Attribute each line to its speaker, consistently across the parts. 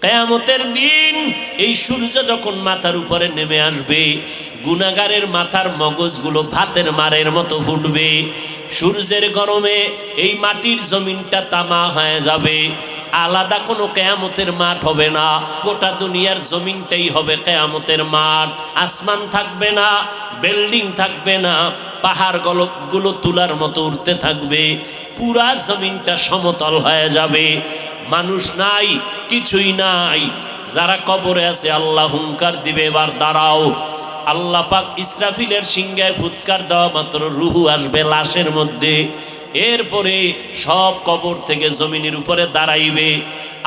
Speaker 1: কিয়ামতের দিন এই সূর্য যখন মাথার উপরে নেমে আসবে, গুনাহগারের মাথার মগজগুলো ভাতের মারের মতো ফুটবে। সূর্যের গরমে এই মাটির জমিনটা তামা হয়ে যাবে। আলাদা কোনো কিয়ামতের মাঠ হবে না, গোটা দুনিয়ার জমিনটাই হবে কিয়ামতের মাঠ। আসমান থাকবে না, বিল্ডিং থাকবে না, পাহাড় গুলো তুলার মতো উঠতে থাকবে, পুরা জমিনটা সমতল হয়ে যাবে। মানুষ নাই, কিছুই নাই। যারা কবরে আছে আল্লাহ হুঙ্কার দিবে, এবার দাঁড়াও। আল্লাহ পাক ইসরাফিলের সিংহায় ফুৎকার দেওয়া মাত্র রুহু আসবে লাশের মধ্যে। এরপরে সব কবর থেকে জমিনের উপরে দাঁড়াইবে।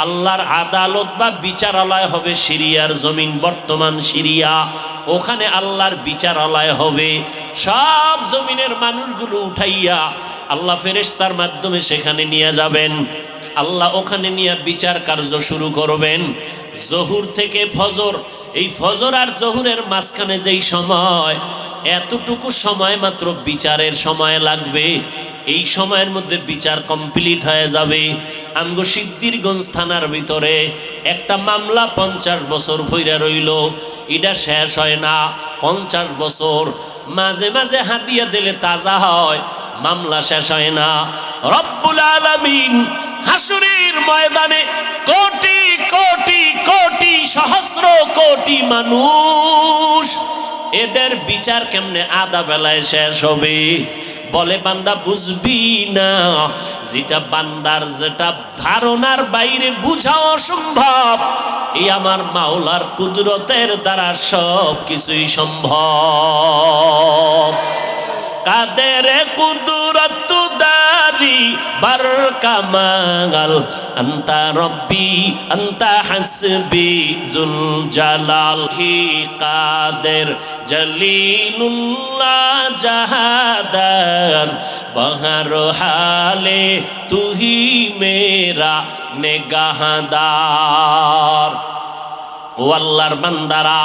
Speaker 1: আল্লাহর আদালত বা বিচারালয় হবে সিরিয়ার জমিন, বর্তমান সিরিয়া। ওখানে আল্লাহর বিচারালয় হবে। সব জমিনের মানুষগুলো উঠাইয়া আল্লাহ ফেরেশতার মাধ্যমে সেখানে নিয়ে যাবেন। আল্লাহ ওখানে নিয়ে বিচার কার্য শুরু করবেন। জহুর থেকে ফজর, এই ফজর আর জহুরের মাঝখানে যেই সময়, এতটুকু সময় মাত্র বিচারের সময় লাগবে। এই সময়ের মধ্যে বিচার কমপ্লিট হয়ে যাবে। আমগো সিদ্ধিরগঞ্জ থানার ভিতরে একটা মামলা 50 বছর পইরা রইল, এটা শেষ হয় না। 50 বছর মাঝে মাঝে হাতিয়া দিলে তাজা হয়, মামলা শেষ হয় না। রব্বুল আলামিন হাসুরের ময়দানে কোটি কোটি কোটি সহস্র কোটি মানুষ, এদের বিচার কেমনে আধা বেলায় শেষ হবে? বলে বান্দা বুঝবি না, যেটা বান্দার যেটা ধারণার বাইরে বুঝা অসম্ভব, এই আমার মাওলার কুদরতের দ্বারা সব কিছুই সম্ভব। কাদের কুদরত দারি বার কামাল, আন্তা রব্বি আন্তা হাসবি জুল জালাল। হি কাদের জলিলুল্লাহ জাহাদার, বহর হালে তুহি মেরা নেগাহদার। ও আল্লাহর বান্দারা,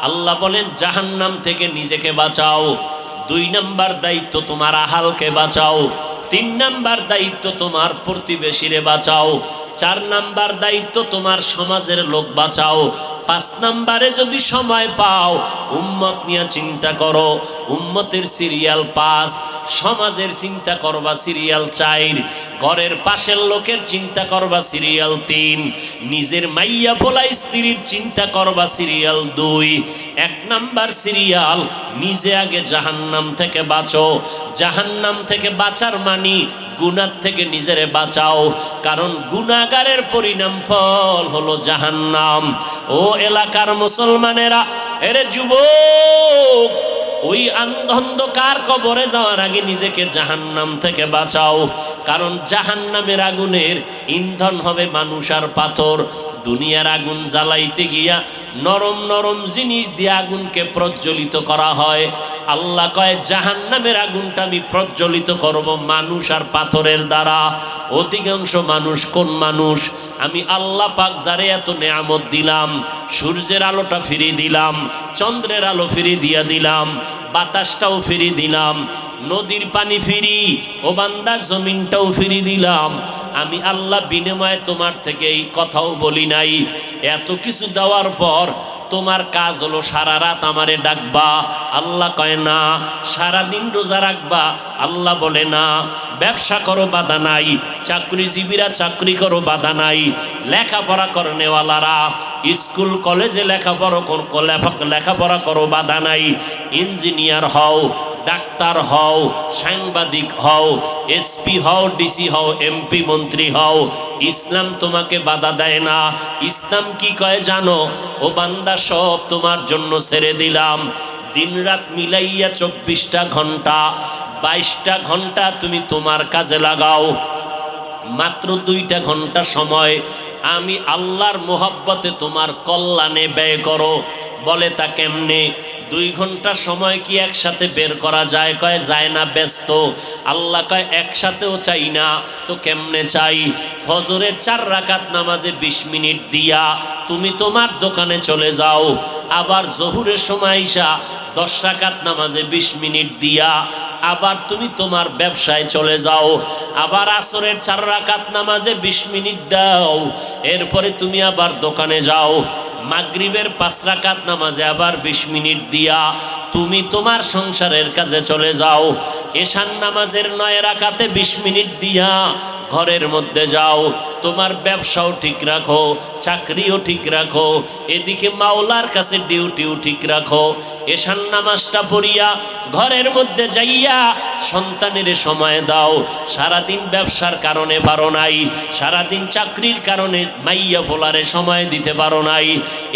Speaker 1: আল্লাহ বলেন জাহান্নাম থেকে নিজেকে বাঁচাও। 2 নাম্বার দায়িত্ব তোমার আহালকে বাঁচাও। 3 নাম্বার দায়িত্ব তোমার প্রতিবেশীরে বাঁচাও। 4 নাম্বার দায়িত্ব তোমার সমাজের লোক বাঁচাও। 5 নাম্বারে যদি সময় পাও উম্মত নিয়ে চিন্তা করো। উম্মতের সিরিয়াল 5, সমাজের চিন্তা করবা সিরিয়াল 4, ঘরের পাশের লোকের চিন্তা করবা সিরিয়াল 3, নিজের মাইয়া পোলা স্ত্রীর চিন্তা করবা সিরিয়াল 2। 1 নাম্বার সিরিয়াল, নিজে আগে জাহান্নাম থেকে বাঁচো। জাহান্নাম থেকে বাঁচার মানি গুনাহ থেকে নিজেরে বাঁচাও, কারণ গুনাহগারের পরিণাম ফল হলো জাহান্নাম। ও এলাকার মুসলমানেরা, এরে যুবক, ওই অন্ধকার কবরে যাওয়ার আগে নিজেকে জাহান্নাম থেকে বাঁচাও, কারণ জাহান্নামের আগুনের ইন্ধন হবে মানুষ আর পাথর। দুনিয়ার আগুন জ্বালাইতে গিয়া নরম নরম জিনিস দিয়ে আগুনকে প্রজ্বলিত করা হয়। আল্লাহ কয় জাহান্নামের আগুনটা আমি প্রজ্বলিত করব মানুষ আর পাথরের দ্বারা। অধিকাংশ মানুষ কোন মানুষ? আমি আল্লাহ পাক যারে এত নেয়ামত দিলাম, সূর্যের আলোটা ফিরিয়ে দিলাম, চন্দ্রের আলো ফিরিয়ে দিয়া দিলাম, বাতাসটাও ফিরিয়ে দিলাম, নদীর পানি ফিরি, ও বান্দা জমিনটাও ফিরিয়ে দিলাম। আমি আল্লাহ বিনিময়ে তোমার থেকে এই কথাও বলি নাই। এত কিছু দেওয়ার পর তোমার কাজ হলো সারা রাত আমারে ডাকবা। আল্লাহ কয় না। সারাদিন রোজা রাখবা। আল্লাহ বলে না। ব্যবসা করো, বাধা নাই। চাকরিজীবীরা চাকরি করো, বাধা নাই। লেখাপড়া করনেওয়ালারা স্কুল কলেজে লেখাপড়া করো, বাধা নাই। ইঞ্জিনিয়ার হও, ডাক্তার হও, সাংবাদিক হও, এসপি হও, ডিসি হও, এমপি মন্ত্রী হও, ইসলাম তোমাকে বাধা দেয় না। ইসলাম কি কয় জানো? ও বান্দা, সব তোমার জন্য ছেড়ে দিলাম। দিন রাত মিলাইয়া 24টা ঘন্টা, 22টা ঘন্টা তুমি তোমার কাজে লাগাও। মাত্র 2টা ঘন্টা সময় আমি আল্লাহর মোহাব্বতে তোমার কল্যাণে ব্যয় করো। বলে তা কেমনে? 2 ঘন্টা সময় কি একসাথে বের করা যায়? কয় যায় না, ব্যস্ত। আল্লাহ কয় একসাথেও চাই না তো কেমনে চাই? ফজরের 4 রাকাত নামাজে 20 মিনিট দিয়া তুমি তোমার দোকানে চলে যাও। আবার জহুরের সময় ঈশা 10 রাকাত নামাজে 20 মিনিট দিয়া আবার তুমি তোমার ব্যবসায় চলে যাও, আবার আসরের 4 রাকাত নামাজে 20 মিনিট দাও, এরপরে তুমি আবার দোকানে যাও, মাগরিবের 5 রাকাত নামাজে আবার 20 মিনিট দিয়া তুমি তোমার সংসারের কাজে চলে যাও, এশার নামাজের 9 রাকাতে 20 মিনিট দিয়া ঘরের মধ্যে যাও, তোমার ব্যবসাও ঠিক রাখো, চাকরিও ঠিক রাখো, এদিকে মাওলার কাছে ডিউটিও ঠিক রাখো, এশার নামাজটা পড়িয়া ঘরের মধ্যে যাইয়া সন্তানের সময় দাও। সারাদিন ব্যবসার কারণে পারো নাই, সারাদিন চাকরির কারণে মাইয়া ভোলারে সময় দিতে পারো নাই,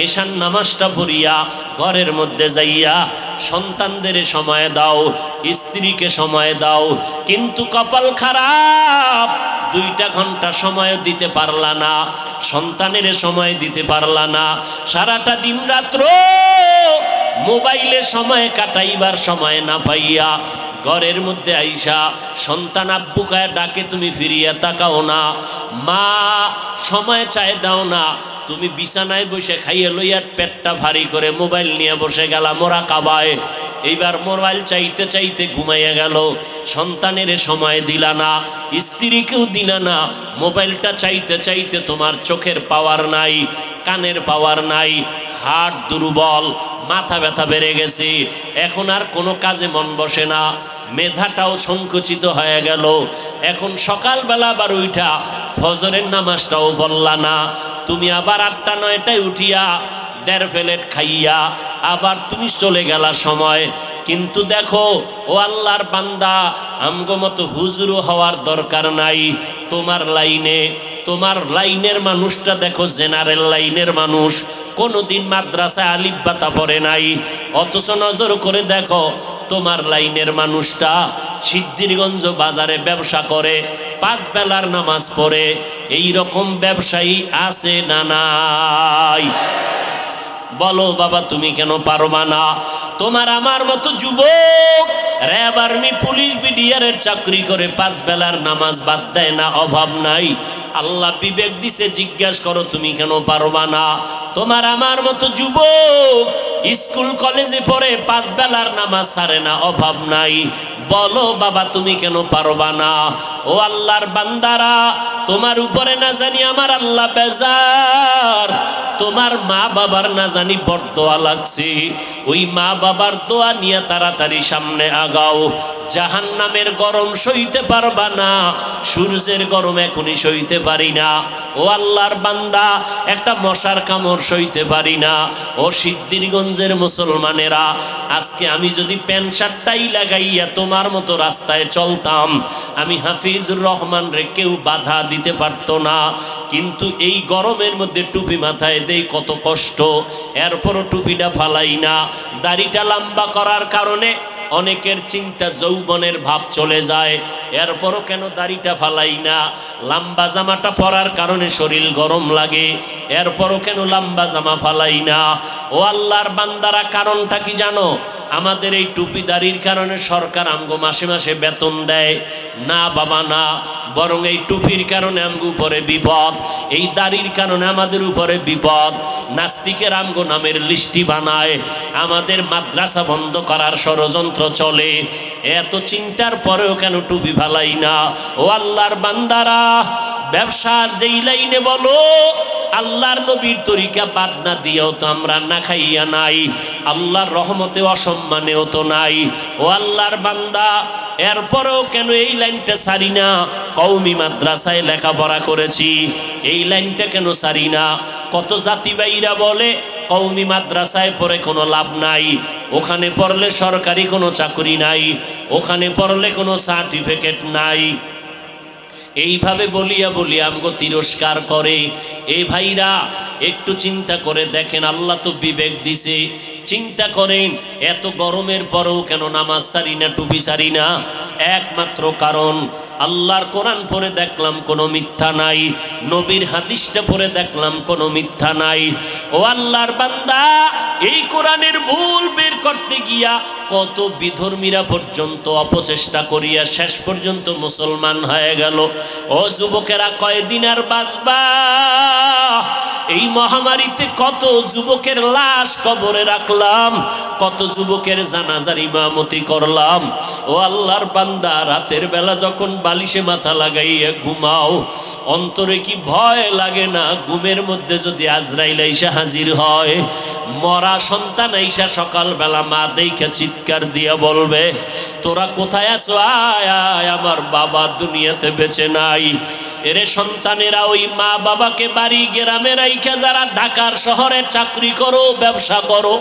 Speaker 1: এশার নামাজটা পড়িয়া ঘরের মধ্যে যাইয়া সন্তানদের সময় দাও, স্ত্রীকে সময় দাও। কিন্তু কপাল খারাপ, 2টা ঘন্টা সময় দিতে পারলা না, সন্তানের সময় দিতে পারলা না, সারাটা দিন রাত্র মোবাইলে সময় কাটাইবার সময় না পাইয়া ঘরের মধ্যে আইসা সন্তান আব্বু কায়া ডাকে, তুমি ফিরিয়া তাকাও না, মা সময় চায় দাও না, তুমি বিছানায় বসে খাইয়ে লইয়া পেটটা ভারী করে মোবাইল নিয়ে বসে গেলা মোরাকাবায়। এইবার মোবাইল চাইতে চাইতে ঘুমাইয়া গেল, সন্তানের সময় দিলা না, স্ত্রীকেও দিলা না, মোবাইলটা চাইতে চাইতে তোমার চোখের পাওয়ার নাই, কানের পাওয়ার নাই, হার্ট দুর্বল, মাথা ব্যথা বেড়ে গেছে, এখন আর কোনো কাজে মন বসে না, মেধাটাও সংকুচিত হয়ে গেল। এখন সকালবেলা আবার উঠা ফজরের নামাজটাও পড়লা না, তুমি আবার 8টা 9টায় উঠিয়া 1.5 প্লেট খাইয়া আবার তুমি চলে গেলা সময়। কিন্তু দেখো ও আল্লাহর বান্দা, আমগো মতো হুজুর হওয়ার দরকার নাই, তোমার লাইনে, তোমার লাইনের মানুষটা দেখো জেনারেল লাইনের মানুষ, কোনোদিন মাদ্রাসায় আলিফ বাতা পড়ে নাই, অথচ নজর করে দেখো তোমার লাইনের মানুষটা সিদ্ধিরগঞ্জ বাজারে ব্যবসা করে, 5 বেলার নামাজ পড়ে। এই রকম ব্যবসায়ী আছে না নাই? বলো বাবা, তুমি কেন পারবা না? তোমার আমার মতো যুবক র্যাব আর্মি পুলিশ বিডিআরের চাকরি করে 5 বেলার নামাজ বাদ দেয় না, অভাব নাই। আল্লাহ বিবেক দিছে, জিজ্ঞাসা করো তুমি কেন পারবা না? তোমার আমার মতো যুবক স্কুল কলেজে পড়ে 5 বেলার নামাজ ছাড়ে না, অভাব নাই। বলো বাবা, তুমি কেন পারবা না? ও আল্লাহর বান্দারা, তোমার উপরে না জানি আমার আল্লাহ বেজার, তোমার মা বাবার না জানি বরদোয়া লাগছে, ওই মা বাবার দোয়া নিয়ে তাড়াতাড়ি সামনে আগাও। জাহান্নামের গরম সইতে পারবা না, সূর্যের গরম এখনই সইতে পারি না। ও আল্লাহর বান্দা, একটা মশার কামড় সইতে পারি না। ও সিদ্ধিরগঞ্জের মুসলমানেরা, আজকে আমি যদি প্যান্ট শার্টটাই লাগাইয়া তোমার মতো রাস্তায় চলতাম, আমি হাফিজুর রহমান রে কেউ বাধা দিতে পারতো না। কিন্তু এই গরমের মধ্যে টুপি মাথায় দেই, কত কষ্ট, এরপরও টুপিটা ফালাই না। দাড়িটা লম্বা করার কারণে অনেকের চিন্তা যৌবনের ভাব চলে যায়, এরপরও কেন দাড়িটা ফালাই না? লম্বা জামাটা পরার কারণে শরীর গরম লাগে, এরপরও কেন লম্বা জামা ফালাই না? ও আল্লাহর বান্দারা, কারণটা কি জানো? আমাদের এই টুপি দাড়ির কারণে সরকার আমগো মাসে মাসে বেতন দেয় না বাবা, না, বরং এই টুপির কারণে আমগো উপরে বিপদ, এই দাড়ির কারণে আমাদের উপরে বিপদ। নাস্তিকের আমগো নামের লিস্টি বানায়, আমাদের মাদ্রাসা বন্ধ করার ষড়যন্ত্র চলে। এত চিন্তার পরেও কেন টুপি ফালাই না? ও আল্লাহর বান্দারা, ব্যবসার যেই লাইনে বলো, আল্লাহর নবীর তরিকা বাদ না দিয়েও তো আমরা না খাইয়া নাই, আল্লাহর রহমতে অসম্মানেও তো নাই। ও আল্লাহর বান্দা, এরপরেও কেন এই লাইনটা ছাড়ি না? কওমি মাদ্রাসায় লেখাপড়া করেছি, এই লাইনটা কেন ছাড়ি না? কত জাতিবাইরা বলে কওমি মাদ্রাসায় পড়ে কোনো লাভ নাই, ওখানে পড়লে সরকারি কোনো চাকরি নাই, ওখানে পড়লে কোনো সার্টিফিকেট নাই। এইভাবে বলিয়া বলিয়া আমগো তিরস্কার করে। এই ভাইরা, একটু চিন্তা করে দেখেন, আল্লাহ তো বিবেক দিছে, চিন্তা করেন এত গরমের পরেও কেন নামাজ ছাড়ি না, টুপি ছাড়ি না? একমাত্র কারণ, আল্লাহর কোরআন পড়ে দেখলাম কোনো মিথ্যা নাই, নবীর হাদিসটা পড়ে দেখলাম কোনো মিথ্যা নাই। ও আল্লাহর বান্দা, এই কোরআনের ভুল বের করতে গিয়া কত বিধর্মীরা পর্যন্ত অপচেষ্টা করিয়া শেষ পর্যন্ত মুসলমান হয়ে গেল। ও যুবকেরা, কয়দিন আর বাঁচবা? এই মহামারীতে কত যুবকের লাশ কবরে রাখলাম, কত যুবকের জানাজার ইমামতি করলাম। ও আল্লাহর বান্দা, রাতের বেলা যখন বালিশে মাথা লাগাইয়া ঘুমাও, অন্তরে কি ভয় লাগে না? ঘুমের মধ্যে যদি আজরাইল আইসা হাজির হয়, মরা সন্তান আইসা সকালবেলা মা দেখে চিৎকার দিয়া বলবে, তোরা কোথায় আছো? আয় আয়, আমার বাবা দুনিয়াতে বেঁচে নাই। এরে সন্তানেরা, ওই মা বাবাকে বাড়ি গ্রামে রাইখা যারা ঢাকার শহরে চাকরি করো, ব্যবসা করো,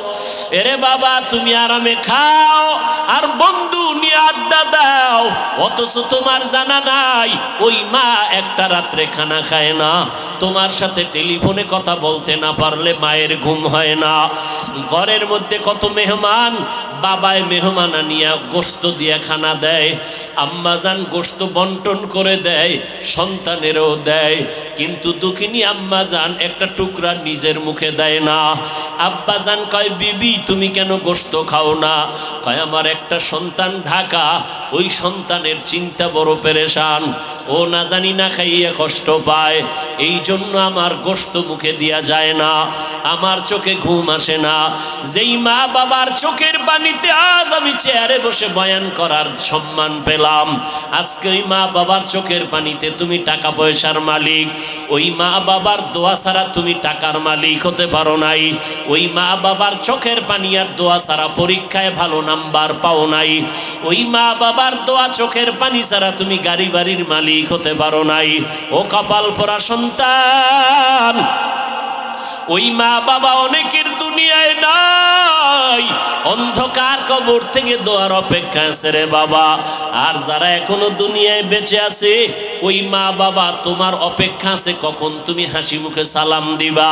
Speaker 1: এরে বাবা তুমি আরামে খাও আর বন্ধু নিয়ে আড্ডা দাও, অথচ তোমার জানা নাই ওই মা একটা রাত্রে খানা খায় না। তোমার সাথে টেলিফোনে কথা বলতে না পারলে মায়ের ঘুম হয় না। ঘরের মধ্যে কত মেহমান, বাবায় মেহমান আনিয়া গোশত দিয়া খানা দেয়, আম্মাজান গোশত বন্টন করে দেয়, সন্তানেরও দেয়, কিন্তু দুঃখিনী আম্মাজান একটা টুকরা নিজের মুখে দেয় না। আব্বাজান কয়, বিবি তুমি কেন গোশত খাও না? কয়, আমার একটা সন্তান ঢাকা, ওই সন্তানের চিন্তা বড় পেরেশান, ও না জানি না খাইয়া কষ্ট পায়, এই জন্য আমার গোশত মুখে দিয়া যায় না, আমার চোখে ঘুম আসে না। যেই মা বাবার চোখের পানিতে আজ আমি চেয়ারে বসে বয়ান করার সম্মান পেলাম, আজকে ওই মা বাবার চোখের পানিতে তুমি টাকা পয়সার মালিক। ওই মা বাবার দোয়া ছাড়া তুমি টাকার মালিক হতে পারো নাই। ওই মা বাবার চোখের পানি আর দোয়া ছাড়া পরীক্ষায় ভালো নাম্বার পাও নাই। ওই মা বাবার দোয়া চোখের পানি ছাড়া তুমি গাড়ি বাড়ির মালিক হতে পারো নাই। ও কপাল পোড়া সন্তান, ওই মা বাবা অনেকের দুনিয়ায় নাই, অন্ধকার কবর থেকে দোয়ার অপেক্ষা আছে রে বাবা। আর যারা এখনো দুনিয়ায় বেঁচে আছে, ওই মা বাবা তোমার অপেক্ষা আছে কখন তুমি হাসি মুখে সালাম দিবা,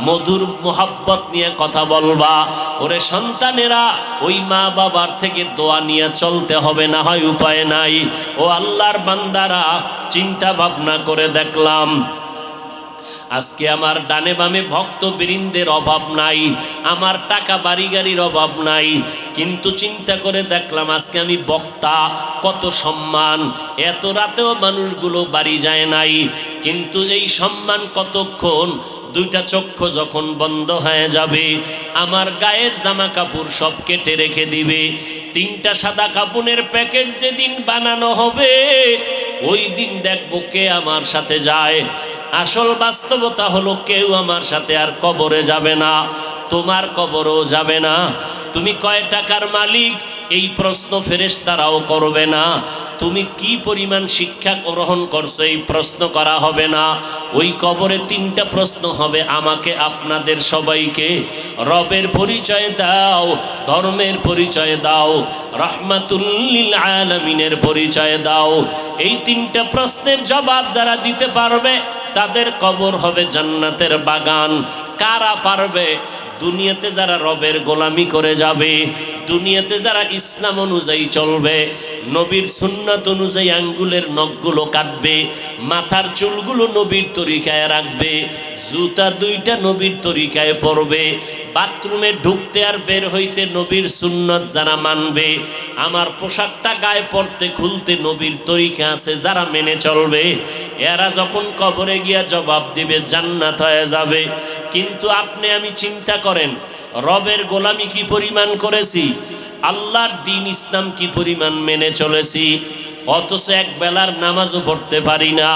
Speaker 1: মধুর মোহাব্বত নিয়ে কথা বলবা। ওরে সন্তানেরা, ওই মা বাবার থেকে দোয়া নিয়ে চলতে হবে, না হয় উপায় নাই। ও আল্লাহর বান্দারা, চিন্তা ভাবনা করে দেখলাম আজকে আমার ডানে বামে ভক্ত বৃন্দের অভাব নাই, আমার টাকা বাড়ি গাড়ির অভাব নাই, কিন্তু চিন্তা করে দেখলাম আজকে আমি বক্তা, কত সম্মান, এত রাতেও মানুষগুলো বাড়ি যায় নাই, কিন্তু এই সম্মান কতক্ষণ? দুইটা চক্ষু যখন বন্ধ হয়ে যাবে, আমার গায়ের জামা কাপড় সব কেটে রেখে দিবে, তিনটা সাদা কাপড়ের প্যাকেট যেদিন বানানো হবে, ওই দিন দেখবো কে আমার সাথে যায়। আসল বাস্তবতা হলো কেউ আমার সাথে আর কবরে যাবে না, তোমার কবরও যাবে না। তুমি কয় টাকার মালিক এই প্রশ্ন ফেরেশতারাও করবে না। তুমি কি পরিমাণ শিক্ষা গ্রহণ করছো এই প্রশ্ন করা হবে না। ওই কবরে তিনটা প্রশ্ন হবে, আমাকে আপনাদের সবাইকে। রবের পরিচয় দাও, ধর্মের পরিচয় দাও, রাহমাতুল লিল আলামিনের পরিচয় দাও। এই তিনটা প্রশ্নের জবাব যারা দিতে পারবে তাদের কবর হবে জান্নাতের বাগান। কারা পারবে? দুনিয়াতে যারা রবের গোলামি করে যাবে, দুনিয়াতে যারা ইসলাম অনুযায়ী চলবে, নবীর সুন্নাত অনুযায়ী আঙ্গুলের নখগুলো কাটবে, মাথার চুলগুলো নবীর তরিকায় রাখবে, জুতা দুইটা নবীর তরিকায় পরবে, বাথরুমে ঢুকতে আর বের হইতে নবীর সুন্নত যারা মানবে, আমার পোশাকটা গায়ে পরতে খুলতে নবীর তরিকা আছে যারা মেনে চলবে, এরা যখন কবরে গিয়া জবাব দিবে জান্নাত হয়ে যাবে। কিন্তু আপনি আমি চিন্তা করেন, রবের গোলামি কি পরিমাণ করেছি, আল্লাহর দ্বীন ইসলাম কি পরিমাণ মেনে চলেছি, অথচ এক বেলার নামাজও পড়তে পারি না,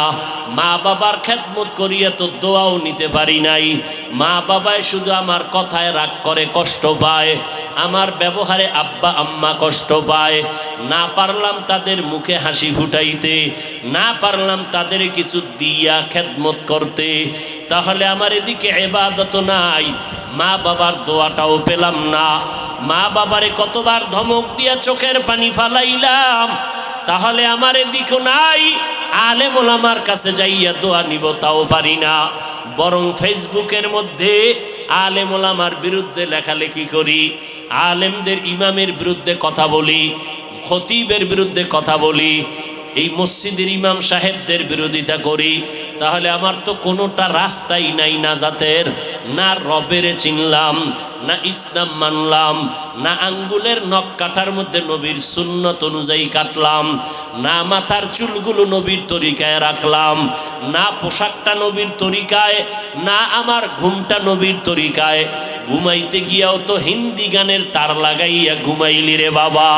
Speaker 1: মা বাবার খেদমত করিয়া তো দোয়াও নিতে পারি নাই। মা বাবায় শুধু আমার কথায় রাগ করে, কষ্ট পায়, আমার ব্যবহারে আব্বা আম্মা কষ্ট পায়, না পারলাম তাদের মুখে হাসি ফুটাইতে, না পারলাম তাদের কিছু দিয়া খেদমত করতে, তাহলে আমার এদিকে ইবাদত নাই, মা বাবার দোয়াটাও পেলাম না। মা বাবারে কতবার ধমক দিয়া চোখের পানি ফালাইলাম, তাহলে আমার এদিকও নাই, আলেম ওলামার কাছে যাইয়া দোয়া নিব তাও পারি না। বরং ফেসবুকের মধ্যে আলেম ওলামার বিরুদ্ধে লেখালেখি করি, আলেমদের ইমামের বিরুদ্ধে কথা বলি, খতিবের বিরুদ্ধে কথা বলি, এই মসজিদের ইমাম সাহেবদের বিরোধিতা করি, তাহলে আমার তো কোনোটা রাস্তাই নাই নাজাতের। না রবেরে চিনলাম, না ইসলাম মানলাম, না আঙ্গুলের নখ কাটার মধ্যে নবীর সুন্নত অনুযায়ী কাটলাম, না মাথার চুলগুলো নবীর তরিকায় রাখলাম, না পোশাকটা নবীর তরিকায়, না আমার ঘুমটা নবীর তরিকায়। ঘুমাইতে গিয়াও তো হিন্দি গানের তার লাগাইয়া ঘুমাইলি রে বাবা।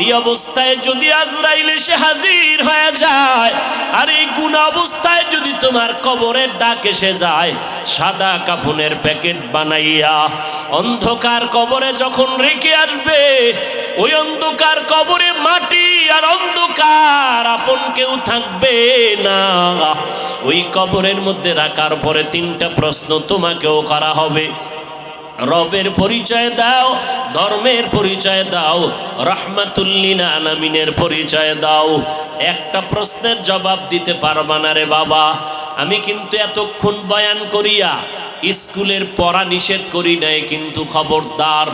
Speaker 1: এই অবস্থায় যদি আজরাইল এসে হাজির হয়ে যায়, আর এই গুনাহ অবস্থায় যদি তোমার কবরের ডাক এসে যায়, সাদা কাফনের প্যাকেট বানাইয়া অন্ধকার কবরে যখন রেখে আসবে, ওই অন্ধকার কবরে মাটি আর অন্ধকার, আপন কেউ থাকবে না। ওই কবরের মধ্যে রাখার পরে তিনটা প্রশ্ন তোমাকেও করা হবে। রবের পরিচয় দাও, ধর্মের পরিচয় দাও, রাহমাতুল লিল আলামিনের পরিচয় দাও। একটা প্রশ্নের জবাব দিতে পারবা না রে বাবা। আমি কিন্তু এতক্ষণ বয়ান করিয়া স্কুলের পড়া নিষেধ করি নাই, কিন্তু খবরদার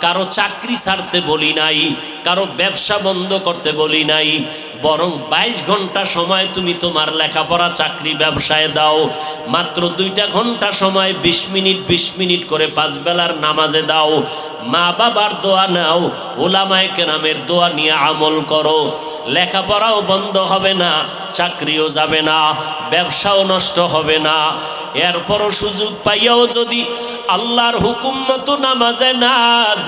Speaker 1: কারো চাকরি ছাড়তে বলি নাই, কারো ব্যবসা বন্ধ করতে বলি নাই, বরং 22 ঘন্টা সময় তুমি তোমার লেখাপড়া চাকরি ব্যবসায় দাও। মাত্র 2টা ঘন্টা সময় 20 মিনিট 20 মিনিট করে 5 বেলার নামাজে দাও। মা বাবার দোয়া নাও, ওলামায়ে কেরামের দোয়া নিয়ে আমল করো। লেখাপড়াও বন্ধ হবে না, চাকরিও যাবে না, ব্যবসাও নষ্ট হবে না। এরপরও সুযোগ পাইয়াও যদি আল্লাহর হুকুম মতো নামাজে না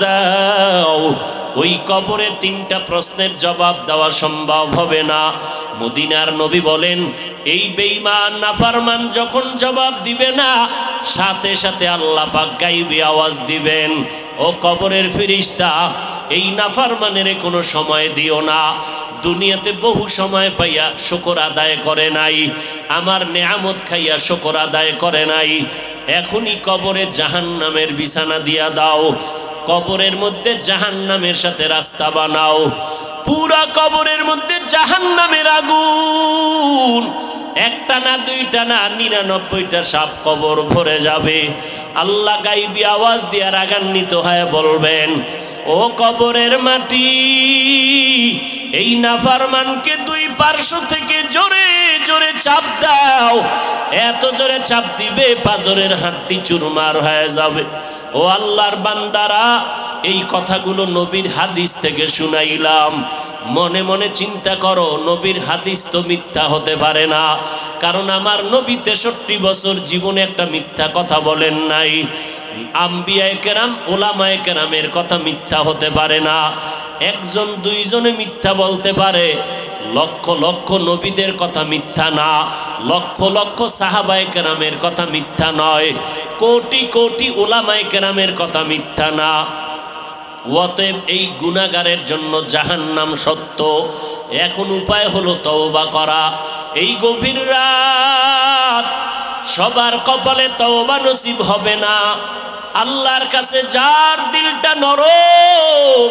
Speaker 1: যাও, ওই কবরে 3টা প্রশ্নের জবাব দেওয়া সম্ভব হবে না। মদিনার নবী বলেন, এই বেঈমান নাফরমান যখন জবাব দিবে না, সাথে সাথে আল্লাহ পাক গায়বী আওয়াজ দিবেন, ও কবরের ফেরেশতা, এই নাফরমানের কোনো সময় দিও না। দুনিয়াতে বহু সময় পাইয়া শুকর আদায় করে নাই, আমার নেয়ামত খাইয়া শুকর আদায় করে নাই, এখনই কবরে জাহান্নামের বিছানা দিয়া দাও। কবরের মধ্যে জাহান্নামের সাথে রাস্তা বানাও। পুরা কবরের মধ্যে জাহান্নামের আগুন, একটা না 2টা না 99টা সাপ কবর ভরে যাবে। আল্লাহ গায়বী আওয়াজ দিয়া রাগান্বিত হয়ে বলবেন, ও কবরের মাটি, এই নাফরমানকে 2 পার্শ্ব থেকে জোরে জোরে চাপ দাও। এত জোরে চাপ দিবে পাজরের হাড্ডি চুরমার হয়ে যাবে। ও আল্লাহর বান্দারা, এই কথাগুলো নবীর হাদিস থেকে শুনাইলাম। মনে মনে চিন্তা করো, নবীর হাদিস তো মিথ্যা হতে পারে না, কারণ আমার নবী 63 বছর জীবনে একটা মিথ্যা কথা বলেন নাই। আম্বিয়ায়ে কেরাম, ওলামায়ে কেরামের কথা মিথ্যা হতে পারে না। 1জন 2জনে মিথ্যা বলতে পারে, লক্ষ লক্ষ নবীদের কথা মিথ্যা না, লক্ষ লক্ষ সাহাবায়ে কেরামের কথা মিথ্যা নয়, কোটি কোটি ওলামায়ে কেরামের কথা মিথ্যা না। অতএব এই গুনাহগারের জন্য জাহান্নাম সত্য। এখন উপায় হলো তওবা করা। এই গভীর রাত সবার কপালে তওবা নসিব হবে না। আল্লাহর কাছে যার দিলটা নরম,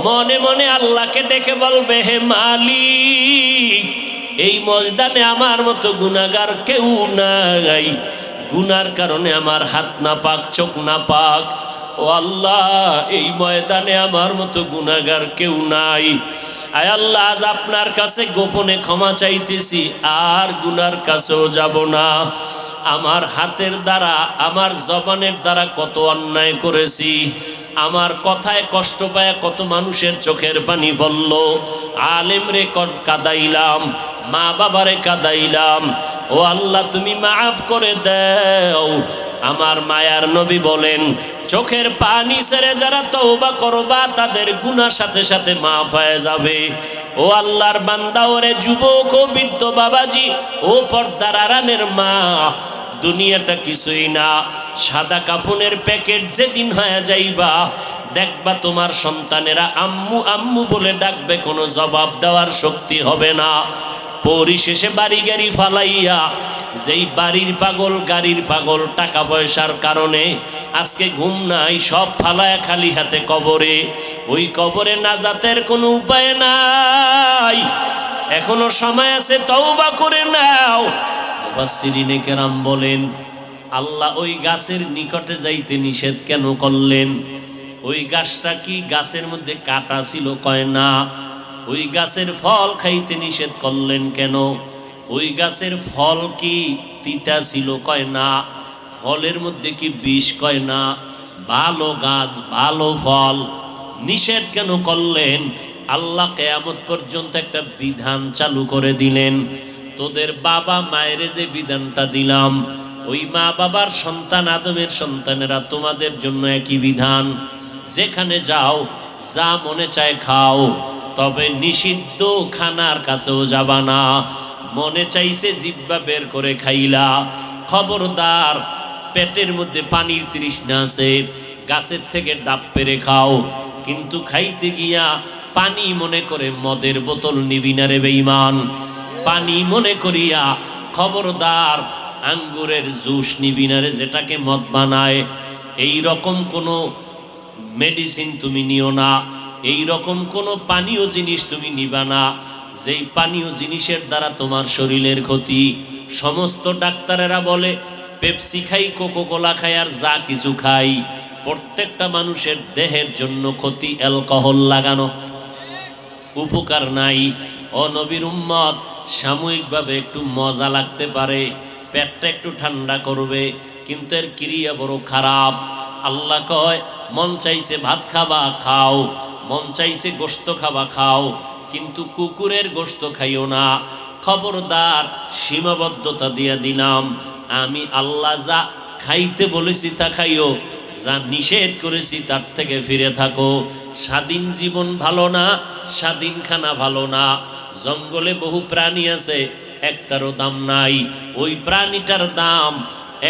Speaker 1: মনে মনে আল্লাহকে ডেকে বলবে, হে মালিক, এই ময়দানে আমার মতো গুনাহগার কেউ নাই, গুনার কারণে আমার হাত না পাক, চোখ না পাক। ও আল্লাহ, এই ময়দানে আমার মতো গুনাহগার কেউ নাই। আয় আল্লাহ, আজ আপনার কাছে গোপনে ক্ষমা চাইতেছি, আর গুনার কাছেও যাব না। আমার হাতের দ্বারা, আমার জবানের দ্বারা কত অন্যায় করেছি, আমার কথায় কষ্ট পায় কত মানুষের চোখের পানি পড়ল, আলেম রে কাদাইলাম, মা বাবারে কাদাইলাম। ও আল্লাহ, তুমি মাফ করে দাও। আমার মায়ার নবী বলেন, চোখের পানি ছেড়ে যারা তওবা করবা, তাদের গুনাহ সাথে সাথে মাফ হয়ে যাবে। ও আল্লাহর বান্দা, ওরে যুবক ও বৃদ্ধ বাবাজি, ও পর্দার আড়ালের মা, দুনিয়াটা কিছুই না, সাদা কাফনের প্যাকেট। যেদিন হয়ে যাইবা, দেখবা তোমার সন্তানেরা আম্মু আম্মু বলে ডাকবে, কোনো জবাব দেওয়ার শক্তি হবে না। পরিশেষে বাড়ি গাড়ি ফালাইয়া, যেই বাড়ির পাগল, গাড়ির পাগল, টাকা পয়সার কারণে আজকে ঘুম নাই, সব ফালায়া খালি হাতে কবরে। ওই কবরে নাজাতের কোনো উপায় নাই, এখনো সময় আছে, তওবা করে নাও। মুফাসসিরিনে কেরাম বলেন, আল্লাহ ওই গাছের নিকটে যাইতে নিষেধ কেন করলেন? ওই গাছটা কি গাছের মধ্যে কাটা ছিল? কয় না। ওই গাছের ফল খাইতে নিষেধ করলেন কেন? ওই গাছের ফল কি তিতা ছিল? কয় না। ফলের মধ্যে কি বিষ? কয় না। ভালো গাছ ভালো ফল নিষেধ কেন করলেন? আল্লাহ কিয়ামত পর্যন্ত একটা বিধান চালু করে দিলেন। তোদের বাবা মায়ের যে বিধানটা দিলাম, ওই মা বাবার সন্তান আদমের সন্তানেরা তোমাদের জন্য একই বিধান। যেখানে যাও যা মনে চায় খাও, তবে নিষিদ্ধ খানার কাছেও যাবা না। মনে চাইছে জিহ্বা বের করে খাইলা, খবরদার। পেটের মধ্যে পানির তৃষ্ণা আছে, গাছের থেকে ডাব পেরে খাও, কিন্তু খাইতে গিয়া পানি মনে করে মদের বোতল নিবি না রে বেঈমান। পানি মনে করিয়া খবরদার আঙ্গুরের জুস নিবি না রে, যেটাকে মদ বানায়। এই রকম কোনো মেডিসিন তুমি নিও না, এই রকম কোনো পানীয় জিনিস তুমি নিবা না, যেই পানীয় জিনিসের দ্বারা তোমার শরীরের ক্ষতি। সমস্ত ডাক্তারেরা বলে পেপসি খাই, কোকোকোলা খাই, আর যা কিছু খাই, প্রত্যেকটা মানুষের দেহের জন্য ক্ষতি। অ্যালকোহল লাগানো উপকার নাই। ও নবীর উম্মত, সাময়িকভাবে একটু মজা লাগতে পারে, পেটটা একটু ঠান্ডা করবে, কিন্তু এর ক্রিয়া বড় খারাপ। আল্লাহ কয়, মন চাইছে ভাত খাবা খাও, মন চাইছে গোশত খাবা খাও, কিন্তু কুকুরের গোশত খাইও না। খবরদার, সীমাবদ্ধতা দিয়া দিলাম। আমি আল্লাহ যা খাইতে বলেছি তা খাইও, যা নিষেধ করেছি তার থেকে ফিরে থাকো। স্বাধীন জীবন ভালো না, স্বাধীন খানা ভালো না। জঙ্গলে বহু প্রাণী আছে, একটারও দাম নাই, ওই প্রাণীটার দাম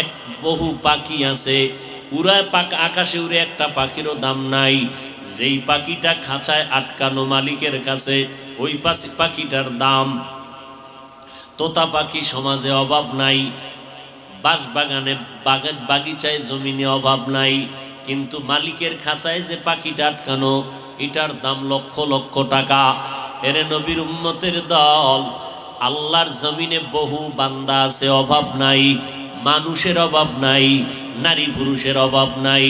Speaker 1: এক। বহু পাখি আছে, উড়ায় আকাশে উড়ে, একটা পাখিরও দাম নাই। যেই পাখিটা খাঁচায় আটকানো মালিকের কাছে, ওই পাখিটার দাম। তোতা পাখি সমাজে অভাব নাই, বাঁশবাগানে বাগিচায় জমিনে অভাব নাই, কিন্তু মালিকের খাঁচায় যে পাখিটা আটকানো, এটার দাম লক্ষ লক্ষ টাকা। এরে নবীর উম্মতের দল, আল্লাহর জমিনে বহু বান্দা আছে, অভাব নাই, মানুষের অভাব নাই, নারী পুরুষের অভাব নাই।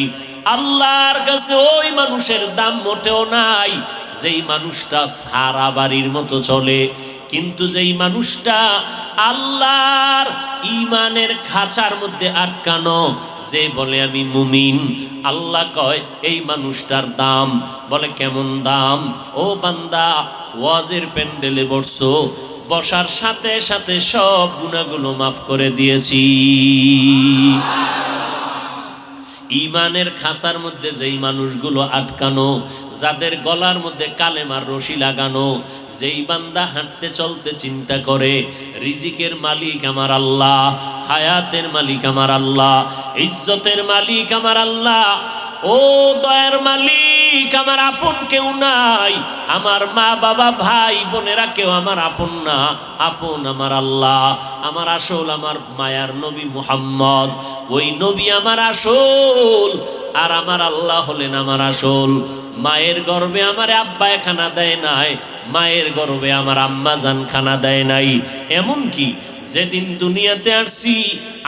Speaker 1: আল্লাহর কাছে ওই মানুষের দাম মোটেও নাই যেই মানুষটা সারা বাড়ির মতো চলে, কিন্তু যেই মানুষটা আল্লাহর ঈমানের খাঁচার মধ্যে আটকানো, যে বলে আমি মুমিন, আল্লাহ কয় এই মানুষটার দাম। বলে কেমন দাম? ও বান্দা, ওয়াজের প্যান্ডেলে বসছো, বসার সাথে সাথে সব গুনাহগুলো মাফ করে দিয়েছি। ঈমানের খাঁচার মধ্যে যেই মানুষগুলো আটকানো, যাদের গলার মধ্যে কালেমার রশি লাগানো, যেই বান্দা হাঁটতে চলতে চিন্তা করে রিজিকের মালিক আমার আল্লাহ, হায়াতের মালিক আমার আল্লাহ, ইজ্জতের মালিক আমার আল্লাহ, ও দয়ার মালিক আমার আপন কেউ নাই, আমার মা বাবা ভাই বোনেরা কেউ আমার আপন না, আপন আমার আল্লাহ, আমার আসল আমার মায়ার নবী মুহাম্মদ, ওই নবী আমার আসল, আর আমার আল্লাহ হলেন আমার আসল। মায়ের গর্ভে আমার আব্বায় খানা দেয় নাই, মায়ের গর্ভে আমার আম্মা জান খানা দেয় নাই। এমন কি যেদিন দুনিয়াতে আসছি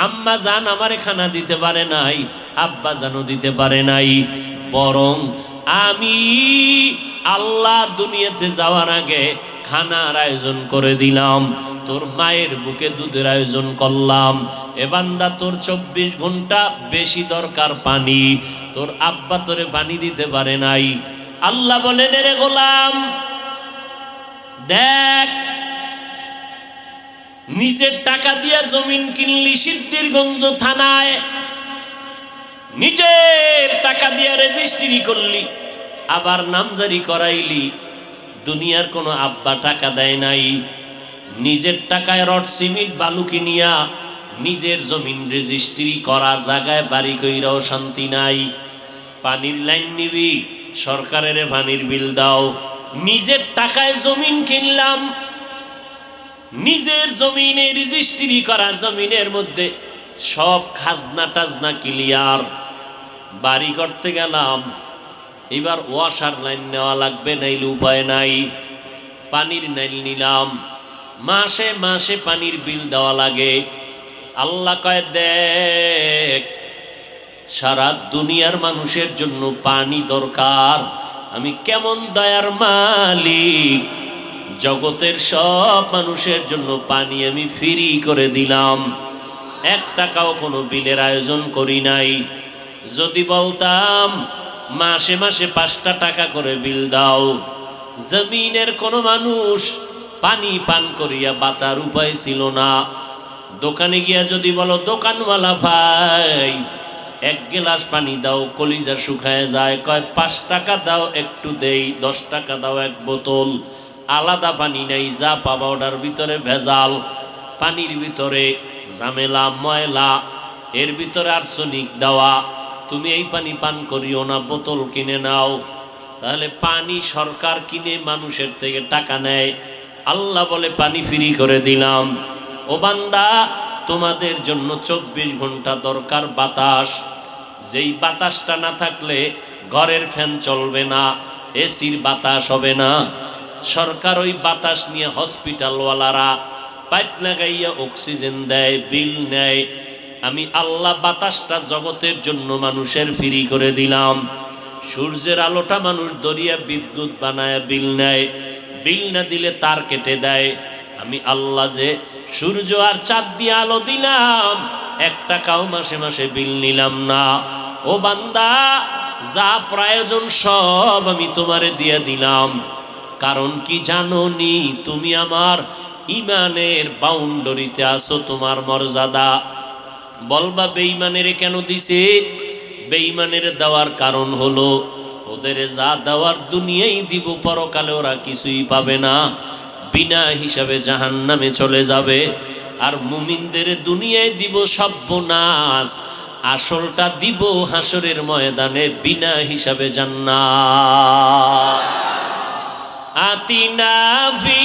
Speaker 1: আম্মা জান আমারে খানা দিতে পারে নাই, আব্বা জানও দিতে পারে নাই, বরং আমি আল্লাহ দুনিয়াতে যাওয়ার আগে খানার আয়োজন করে দিলাম। তোর মায়ের বুকে দুধের আয়োজন করলাম। এ বান্দা, তোর 24 ঘন্টা বেশি দরকার পানি, তোর আব্বা তোরে পানি দিতে পারে নাই। আল্লাহ বলেন, রে গোলাম দেখ, নিজের টাকা দিয়া জমিন কিনলি সিদ্ধিরগঞ্জ থানায়, নিজের টাকা দিয়া রেজিস্ট্রি করলি, আবার নামজারি করাইলি, দুনিয়ার কোনো আব্বা টাকা দেয় নাই। নিজের টাকায় রড সিমেন্ট বালু কিনিয়া নিজের জমিন রেজিস্ট্রি করা জায়গায় বাড়ি কইরাও শান্তি নাই। পানির লাইন নিবি, সরকারের পানির বিল দাও। নিজের টাকায় জমিন কিনলাম, নিজের জমিনে রেজিস্ট্রি করা জমিনের মধ্যে সব খাজনা টাজনা ক্লিয়ার, বাড়ি করতে গেলাম, এবার ওয়াসার লাইন নেওয়া লাগবে, নাইলে উপায় নাই। পানির লাইন নিলাম, মাসে মাসে পানির বিল দেওয়া লাগে। আল্লাহ কয়, দেখ, সারা দুনিয়ার মানুষের জন্য পানি দরকার, আমি কেমন দয়ার মালিক, জগতের সব মানুষের জন্য পানি আমি ফ্রি করে দিলাম, 1 টাকাও কোনো বিলের আয়োজন করি নাই। যদি বলতাম মাসে মাসে 5টা টাকা করে বিল দাও, জমিনের কোনো মানুষ পানি পান করিয়া বাঁচার উপায় ছিল না। দোকানে গিয়া যদি বলো, দোকানওয়ালা ভাই 1 গ্লাস পানি দাও, কলিজা শুকায় যায়, কয় 5 টাকা দাও একটু দেই, 10 টাকা দাও 1 বোতল। আলাদা পানি নাই, যা পাবা ওটার ভিতরে ভেজাল, পানির ভিতরে ঝামেলা ময়লা, এর ভিতরে আর্সেনিক দেওয়া, তুমি এই পানি পান করিও না, বোতল কিনে নাও। তাহলে পানি সরকার কিনে মানুষের থেকে টাকা নেয়, আল্লাহ বলে পানি ফ্রি করে দিলাম। ও বান্দা, তোমাদের জন্য 24 ঘন্টা দরকার বাতাস। যেই বাতাসটা না থাকলে ঘরের ফ্যান চলবে না, এসির বাতাস হবে না। সরকার ওই বাতাস নিয়ে হসপিটালওয়ালারা পাইপ লাগাইয়া অক্সিজেন দেয়, বিল নেয়। আমি আল্লাহ বাতাসটা জগতের জন্য মানুষের ফ্রি করে দিলাম। সূর্যের আলোটা মানুষ দরিয়া বিদ্যুৎ বানায়, বিল নেয়, বিল না দিলে তার কেটে দেয়। আমি আল্লাহ যে সূর্য আর চাঁদ দিয়ে আলো দিলাম, 1 টাকাও মাসে মাসে বিল নিলাম না। ও বান্দা, যা প্রয়োজন সব আমি তোমারে দিয়ে দিলাম। কারণ কি জানো নি? তুমি আমার ইমানের বাউন্ডারিতে আছো, তোমার মর্যাদা। বলবা বেঈমানের কেন দিছে? বেঈমানের দেওয়ার কারণ হলো, ওদের যা দেওয়ার দুনিয়ায় দিব, পরকালে ওরা কিছুই পাবে না, বিনা হিসাবে জাহান্নামে চলে যাবে। আর মুমিনদের দুনিয়ায় দিব সর্বনাশ, আসলটা দিব হাসরের ময়দানে বিনা হিসাবে জান্নাত। আতিনা ফি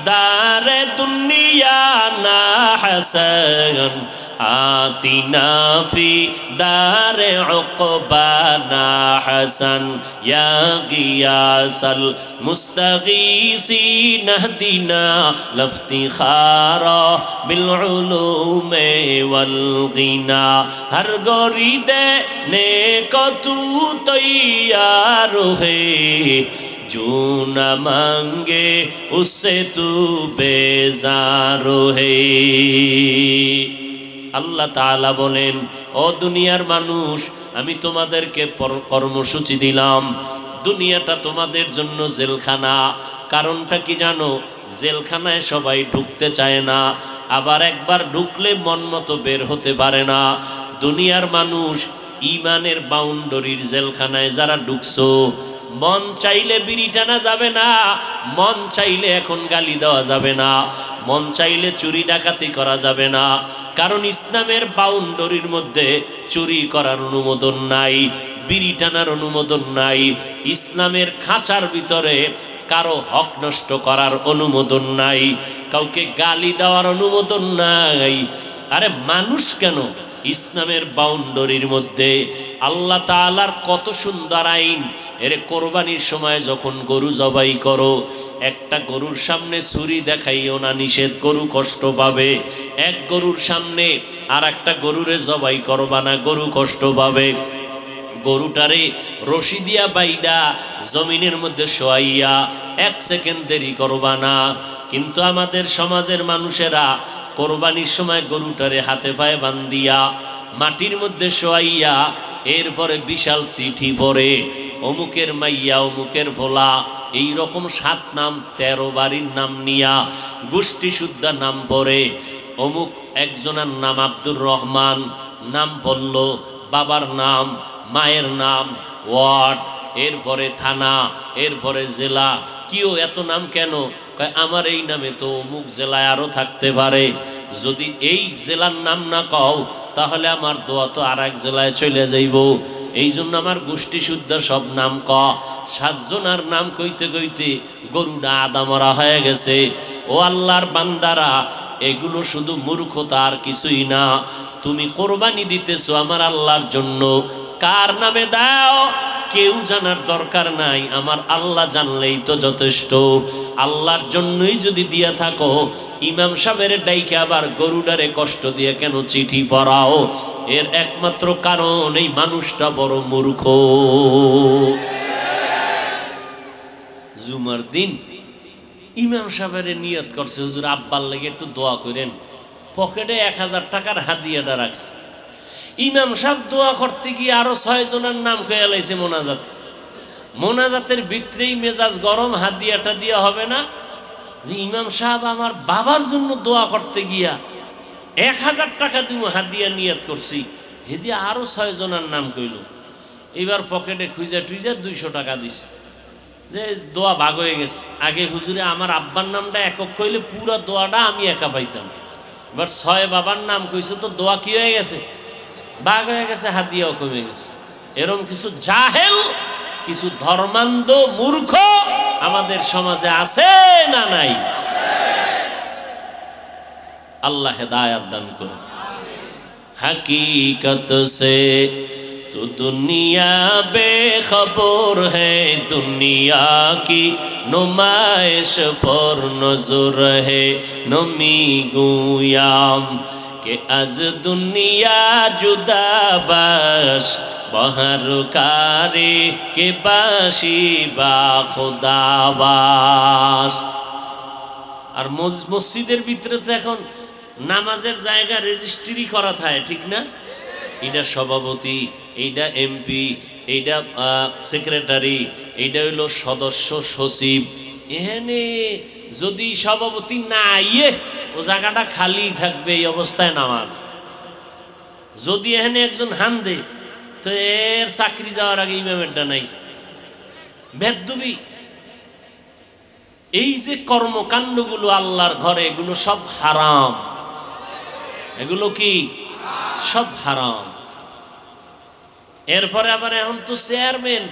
Speaker 1: দারে দুনিয়া না হাসান, আতিনা ফি দারে উকবানা হাসান, ইয়া গিয়াসাল মুস্তাগীসিন ইহদিনা লফতিখারা বিল উলুমে ওয়াল গিনা। হর গরিদে নেক তু তৈয়ার হে, जो न मांगे उससे तू बेजार है। আল্লাহ তাআলা বলেন, ও দুনিয়ার মানুষ, আমি তোমাদেরকে কর্মসূচি দিলাম। দুনিয়াটা তোমাদের জন্য জেলখানা। কারণটা কি জানো? জেলখানায় সবাই ঢুকতে চায় না, আবার একবার ঢুকলে মন মতো বের হতে পারে না। দুনিয়ার মানুষ ইমানের বাউন্ডারির জেলখানায় যারা ঢুকছো, মন চাইলে বিড়ি টানা যাবে না, মন চাইলে এখন গালি দেওয়া যাবে না, মন চাইলে চুরি ডাকাতি করা যাবে না। কারণ ইসলামের বাউন্ডারির মধ্যে চুরি করার অনুমোদন নাই, বিড়ি টানার অনুমোদন নাই। ইসলামের খাঁচার ভিতরে কারো হক নষ্ট করার অনুমোদন নাই, কাউকে গালি দেওয়ার অনুমোদন নাই। আরে মানুষ কেন, ইসলামের বাউন্ডারির মধ্যে আল্লাহ তাআলার কত সুন্দর আইন। এর কোরবানির সময় যখন গরু জবাই করো, একটা গরুর সামনে ছুরি দেখাইও না, নিষেধ, গরু কষ্ট পাবে। এক গরুর সামনে আর একটা গরুরে জবাই করবা না, গরু কষ্ট পাবে। গরুটারে রশি দিয়া বাইদা জমিনের মধ্যে শোয়াইয়া 1 সেকেন্ড দেরি করবা না। কিন্তু আমাদের সমাজের মানুষেরা কোরবানির সময় গরুটারে হাতে পায়ে বান্ধিয়া মাটির মধ্যে শোয়াইয়া এরপরে বিশাল চিঠি পড়ে, অমুকের মাইয়া, অমুকের ফোলা, এই রকম 7 নাম 13 বাড়ির নাম নিয়া গোষ্ঠী শুদ্ধা নাম পড়ে। অমুক একজনের নাম আব্দুর রহমান, নাম পড়ল, বাবার নাম, মায়ের নাম, ওয়ার্ড, এরপরে থানা, এরপরে জেলা। কিও এত নাম কেন? কয় আমার এই নামে তো অমুক জেলায় আরও থাকতে পারে, যদি এই জেলার নাম না কও তাহলে আমার দোয়া তো আর এক জেলায় চলে যাইব। এই জন্য আমার গোষ্ঠী শুদ্ধ সব নাম ক। 7 জনার নাম কইতে কইতে গরুটা আদা মরা হয়ে গেছে। ও আল্লাহর বান্দারা, এগুলো শুধু মূর্খতা আর কিছুই না। তুমি কোরবানি দিতেছো আমার আল্লাহর জন্য, কার নামে দাও কেউ জানার দরকার নাই, আমার আল্লাহ জানলেই তো যথেষ্ট। আল্লাহর জন্যই যদি দিয়া থাকো, ইমাম সাহেবের ডাইকে আবার গরুডারে কষ্ট দিয়ে কেন চিঠি পড়াও? এর একমাত্র কারণ এই মানুষটা বড় মূর্খ। জুমার দিন ইমাম সাহেবের নিয়ত করছে, হুজুর আব্বার লাগে একটু দোয়া করেন, পকেটে 1000 টাকার হাদিয়াটা রাখছে। ইমাম সাহেব দোয়া করতে গিয়ে আরো 6 জনের নাম কয়ে লাইছে মোনাজাত। মোনাজাতের ভিতরেই মেজাজ গরম, হাদিয়াটা দিয়া হবে না যে ইমাম সাহেব আমার বাবার জন্য দোয়া করতে গিয়া 1000 টাকা দিব হাদিয়া নিয়ত করছি, হেদিয়া আরো 6 জনের নাম কইল। এবার পকেটে খুঁজা টুইজা 200 টাকা দিছে, যে দোয়া ভাগ হয়ে গেছে। আগে হুজুরে আমার আব্বার নামটা একক কইলে পুরো দোয়াটা আমি একা পাইতাম, এবার 6 বাবার নাম কইছে তো দোয়া কি হয়ে গেছে, ভাগ হয়ে গেছে, হাদিয়াও কমে গেছে। এরকম কিছু জাহেল, কিছু ধর্মান্ধ মূর্খ আমাদের সমাজে আছে না নাই? আল্লাহ হেদায়াত দান করুন। हकीकत से तो दुनिया बेखबर है, दुनिया की नुमाइश पर नजर है। नमी गुयाम के अज दुनिया जुदा बाश, बहर कारे के बाशी बा खुदा बाश। আর মসজিদের ভিতরে তো এখন নামাজের জায়গা রেজিস্ট্রি করা থাকে, ঠিক না? এইটা সভাপতি, এইটা এমপি, এইটা সেক্রেটারি, এইটা হইল সদস্য সচিব। এখানে যদি সভাপতি না আইয়ে ও জায়গাটা খালি থাকবে, এই অবস্থায় নামাজ। যদি এখানে একজন হান দে তো এর চাকরি যাওয়ার আগে ইমামেরটা নাই। বেদবি এই যে কর্মকাণ্ডগুলো আল্লাহর ঘরে, এগুলো সব হারাম। এগুলো কি সব হারাম। এরপরে আবার এখন তো চেয়ারম্যান,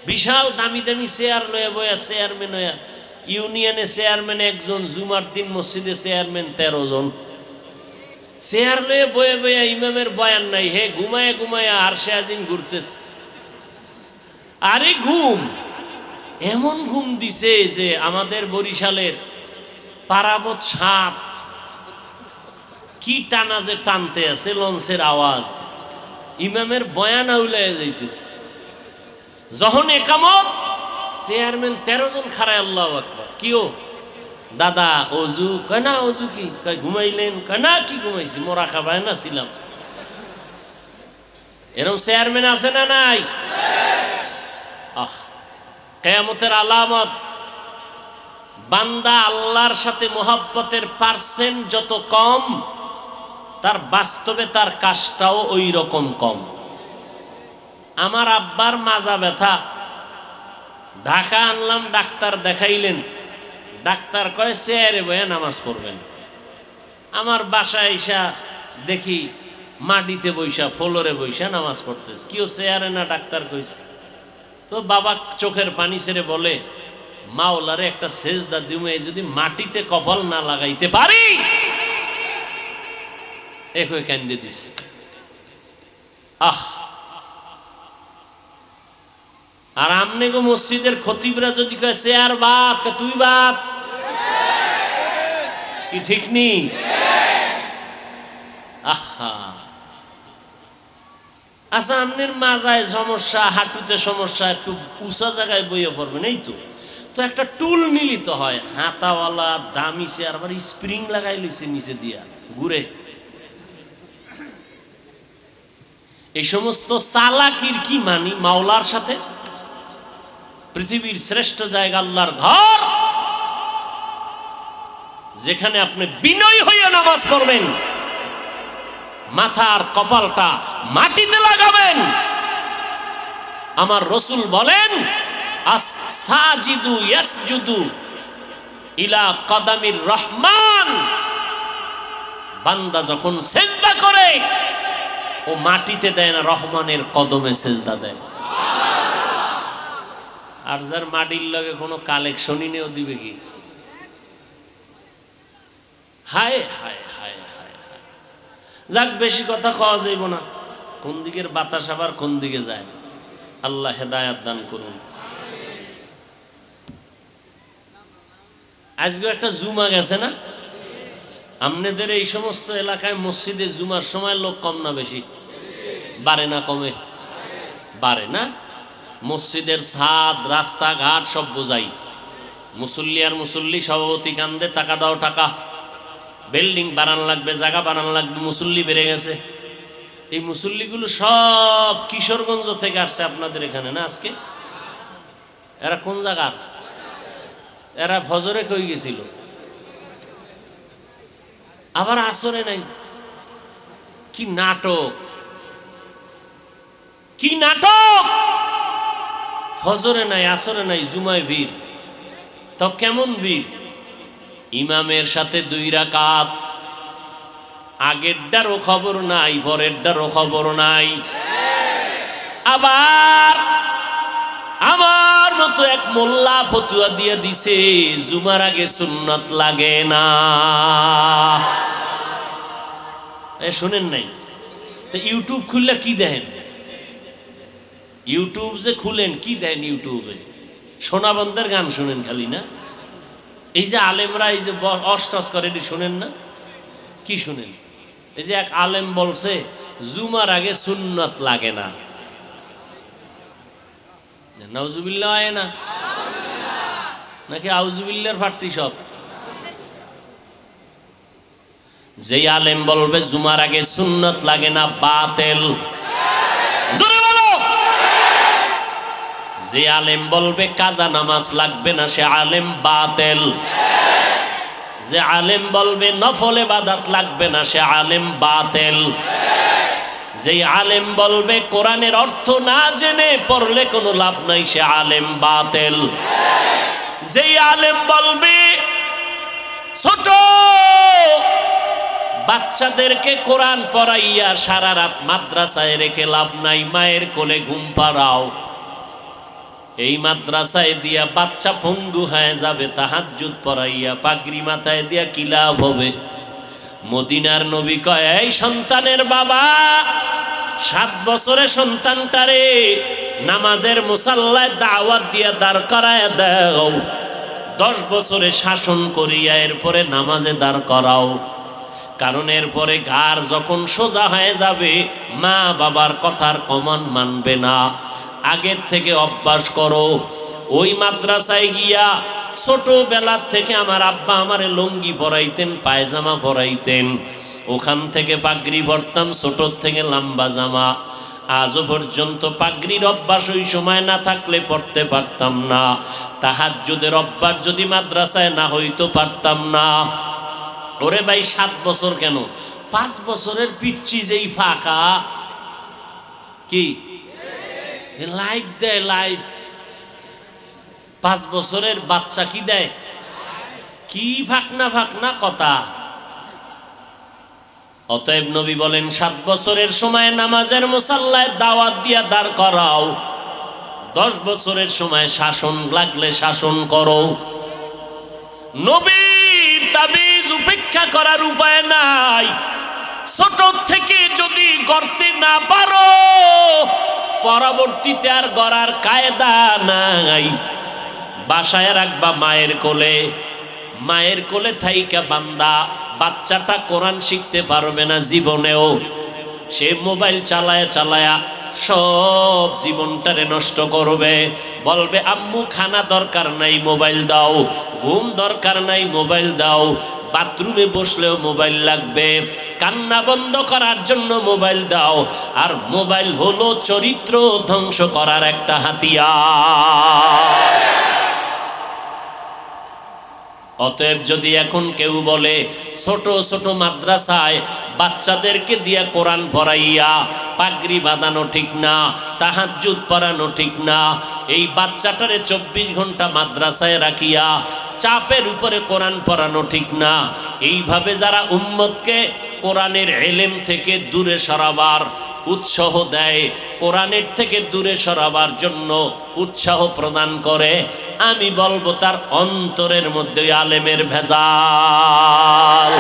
Speaker 1: বিশাল দামি দামি চেয়ার লয়ে বয়া, চেয়ারম্যান হইয়া, ইউনিয়নে চেয়ারম্যান একজন, জুমার দিন মসজিদে চেয়ারম্যান 13 জন। চেয়ার লয়ে বয়ে বয়া, ইমামের বয়ান নাই, হে ঘুমায় ঘুমায় আরশে আজিম ঘুরতেছে। আরে ঘুম, এমন ঘুম দিছে যে আমাদের বরিশালের পারাবত সাপ কি টানা যে টানতে আছে, লঞ্চের আওয়াজ, ইমামের বয়ান আউলায় যাইতেছে। যখন একামত, চেয়ারম্যান 13 জন খারায় আল্লাহু আকবার। কিও দাদা অজু? কয় না। অজু কি? কয় ঘুমাইলেন? কয় না, কি ঘুমাইছি, মোরাকাবায় না ছিলাম। এরকম চেয়ারম্যান আছে না নাই? আহ, কিয়ামতের আলামত, বান্দা আল্লাহর সাথে মোহাব্বতের পার্সেন্ট যত কম, তার বাস্তবে তার কাজটাও ওই রকম কম। আমার আব্বার মাজা ব্যথা, ঢাকা আনলাম, ডাক্তার দেখাইলেন। ডাক্তার কয় চেয়ারে বয়ে নামাজ পড়বেন। আমার বাসায় এসা দেখি মাটিতে বৈশা, ফ্লোরে বৈশা নামাজ পড়তেছে। কেউ চেয়ারে না, ডাক্তার কইছে। তো বাবা চোখের পানি ছেড়ে বলে, মাওলারে একটা সেজদা দিমে, যদি মাটিতে কপাল না লাগাইতে পারি। একই কান্দে দিছে। আহ, আর আমনে গো মসজিদের খতিবরা যদি কয় চেয়ার বাদ, তুই বাদ, কি ঠিক নি? আহা, আচ্ছা আমনের মাজায় সমস্যা, হাঁটুতে সমস্যা, একটু উঁচা জায়গায় বইয়ে পড়বেন, এই তো। তো একটা টুল মিলিত হয়, হাতাওয়ালা দামি চেয়ার, আবার স্প্রিং লাগাই লইছে নিচে দিয়া, ঘুরে। এই সমস্ত চালাকির কি মানি মাওলার সাথে? পৃথিবীর শ্রেষ্ঠ জায়গা আল্লাহর ঘর, যেখানে আপনি বিনয়ী হয়ে নামাজ পড়বেন, মাথার কপালটা মাটিতে লাগাবেন। আমার রাসূল বলেন, আস-সাজিদু ইয়াসজুদু ইলা কদামির রহমান। বান্দা যখন সেজদা করে, ও মাটিতে দেয় না, রহমানের কদমে সেজদা দেয়। আর যার মাটির লগে কোনো কালেকশনই নেও দিবে কি? হায় হায় হায় হায়। যাক, বেশি কথা কওয়া যাইব না। কোন দিকের বাতাস আবার কোন দিকে যায়, আল্লাহ হেদায়াত দান করুন। আজকে একটা জুমা গেছে না? আপনাদের এই সমস্ত এলাকায় মসজিদে জুমার সময় লোক কম না বেশি? বাড়ে না কমে? বাড়ে না। মসজিদের ছাদ, রাস্তাঘাট সব বোঝাই। মুসল্লি আর মুসল্লি, সভাপতি কান্দে, টাকা দাও টাকা, বিল্ডিং বানান লাগবে, জায়গা বানান লাগবে, মুসল্লি বেড়ে গেছে। এই মুসল্লিগুলো সব কিশোরগঞ্জ থেকে আসছে আপনাদের এখানে না আজকে? এরা কোন জায়গার? এরা ফজরে কই গেছিল, আবার আসরে নাই। কি নাটক, কি নাটক! ফজরে নাই, আসরে নাই, জুমায় ভিড়। তো কেমন ভিড়? ইমামের সাথে 2 রাকাত, আগেরটারও খবর নাই, পরেরটারও খবর নাই। আবার আমার মতো এক মোল্লা ফতুয়া দিয়ে দিছে জুমার আগে সুন্নত লাগে না। শুনেন নাই তো? ইউটিউব খুললে কি দেখেন? ইউটিউব যে খুলেন কি দেখেন? ইউটিউবে সোনাবন্ধের গান শুনেন খালি না? এই যে আলেমরা এই যে অষ্টস করে এটি শোনেন না? কি শুনেন? এই যে এক আলেম বলছে জুমার আগে সুন্নত লাগে না। নাউজুবিল্লাহ হয় না নাকি আউজুবিল্লাহর ফাটতি সব? যেই আলেম বলবে জুমার আগে সুন্নত লাগে না, বাতিল। জোরে বলো। যে আলেম বলবে কাজা নামাজ লাগবে না, সে আলেম বাতিল। যে আলেম বলবে নফল ইবাদত লাগবে না, সে আলেম বাতিল। যেই আলেম বলবে কোরআনের অর্থ না জেনে পড়লে কোনো লাভ নাই, সে আলেম বাতিল। যেই আলেম বলবে ছোট বাচ্চাদেরকে কোরআন পড়াইয়া সারা রাত মাদ্রাসায় রেখে লাভ নাই, মায়ের কোলে ঘুম পাড়াও, এই মাদ্রাসায় দিয়া বাচ্চা পঙ্গু হয়ে যাবে, তাহাজ্জুদ পড়াইয়া পাগড়ি মাথায় দিয়া কি লাভ হবে? মদিনার নবী কয়, এই সন্তানের বাবা, 7 বছরে সন্তানটারে নামাজের মুসাল্লায় দাওয়াত দিয়া দাঁড় করায় দাও, 10 বছরে শাসন করিয়া এরপরে নামাজে দাঁড় করাও। কারণ এরপরে ঘাড় যখন সোজা হয়ে যাবে, মা বাবার কথার কমান মানবে না। আগের থেকে অভ্যাস করো। ওই মাদ্রাসায় গিয়া ছোটবেলার থেকে আমার আব্বা আমারে লুঙ্গি পরাইতেন, পায়জামা পরাইতেন, ওখান থেকে পাগড়ি পরতাম, ছোট থেকে লম্বা জামা। আজও পর্যন্ত পাগড়ির অভ্যাস ওই সময় না থাকলে পড়তে পারতাম না। তাহাজ্জুদের অভ্যাস যদি মাদ্রাসায় না হইতো পারতাম না। ওরে ভাই 7 বছর কেন, 5 বছরের পিচ্ছি যেই ফাঁকা, কি লাইভ দেয়, লাইভ। 5 বছরের বাচ্চা কি দেয়? কি ফাঁকনা ফাঁকনা কথা। অতএব নবী বলেন 7 বছরের সময় নামাজের মুসাল্লায় দাওয়াত দিয়া দাঁড় করাও, 10 বছরের সময় শাসন লাগলে শাসন করো। নবীর তাবিজ উপেক্ষা করার উপায় নাই। ছোট থেকে যদি গড়তে না পারো, পরবর্তীতে আর গড়ার কায়দা নাই। বাসায় রাখবা মায়ের কোলে, মায়ের কোলে থাইকা বান্দা বাচ্চাটা কোরআন শিখতে পারবে না জীবনেও। সে মোবাইল চালায়া চালায়া সব জীবনটারে নষ্ট করবে। বলবে আম্মু খানা দরকার নাই, মোবাইল দাও। ঘুম দরকার নাই, মোবাইল দাও। বাথরুমে বসলেও মোবাইল লাগবে, কান্না বন্ধ করার জন্য মোবাইল দাও। আর মোবাইল হলো চরিত্র ধ্বংস করার একটা হাতিয়ার। অতএব যদি এখন কেউ বলে ছোট ছোট মাদ্রাসায় বাচ্চাদেরকে দিয়া কোরআন পড়াইয়া পাগড়ি বাঁধানো ঠিক না, তাহাজ্জুদ পড়ানো ঠিক না, এই বাচ্চাটারে 24 ঘন্টা মাদ্রাসায় রাখিয়া চাপের উপরে কোরআন পড়ানো ঠিক না, এইভাবে যারা উম্মতকে কোরআনের ইলম থেকে দূরে সরাবার উৎসাহ দেয়, কোরআনের থেকে দূরে সরাবার জন্য উৎসাহ প্রদান করে, আমি বলবো তার অন্তরের মধ্যে আলেমের ভেজাল।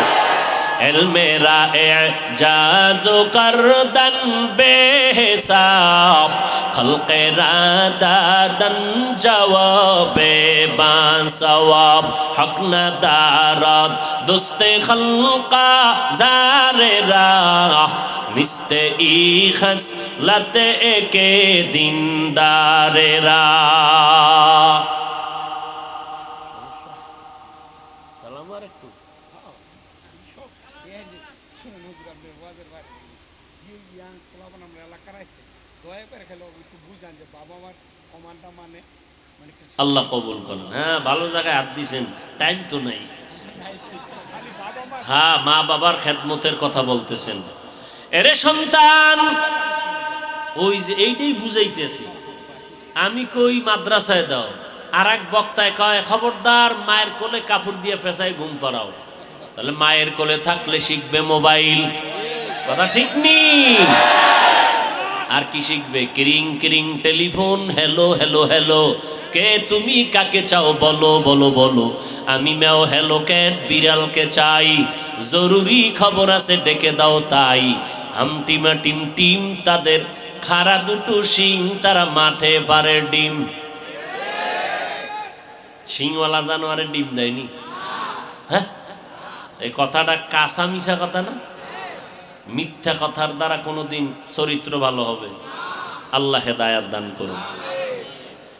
Speaker 1: এলমেরা এজাজো করদন বেহিসাব, খলকেরা দাদন জওয়াবে বাসওয়াব, হক না দারাত দুস্তে খলকা জারেরা, নিস্তে ই খসলতে একে দিনদারেরা। আল্লাহ কবুল করেন। হ্যাঁ, ভালো জায়গায় হাত দিছেন, টাইম তো নাই। হ্যাঁ, মা বাবার খেদমতের কথা বলতেছেন। এরে সন্তান, ওই যে এইটাই বুঝাইতেছি আমি, কই মাদ্রাসায় দাও, আর এক বক্তায় কয় খবরদার মায়ের কোলে কাপড় দিয়ে পেঁচায় ঘুম পাড়াও। তাহলে মায়ের কোলে থাকলে শিখবে মোবাইল, কথা ঠিক নি? আর কি শিখবে? কিরিং কিরিং টেলিফোন, হ্যালো হ্যালো হ্যালো, কে তুমি কাকে চাও বলো বলো বলো, আমি ম্যাও হ্যালো ক্যাট বিড়ালকে চাই, জরুরি খবর আছে ডেকে দাও তাই, হামটিমা টিম টিম তাদের খাড়া দুটো শিং, তারা মাঠে পারে ডিম। শিংওয়ালা জানোয়ারের ডিম দেয়নি? হ্যাঁ, এই কথাটা কাঁচা মিশা কথা না? মিথ্যা কথার দ্বারা কোনোদিন চরিত্র ভালো হবে? আল্লাহ হেদায়াত দান করুন।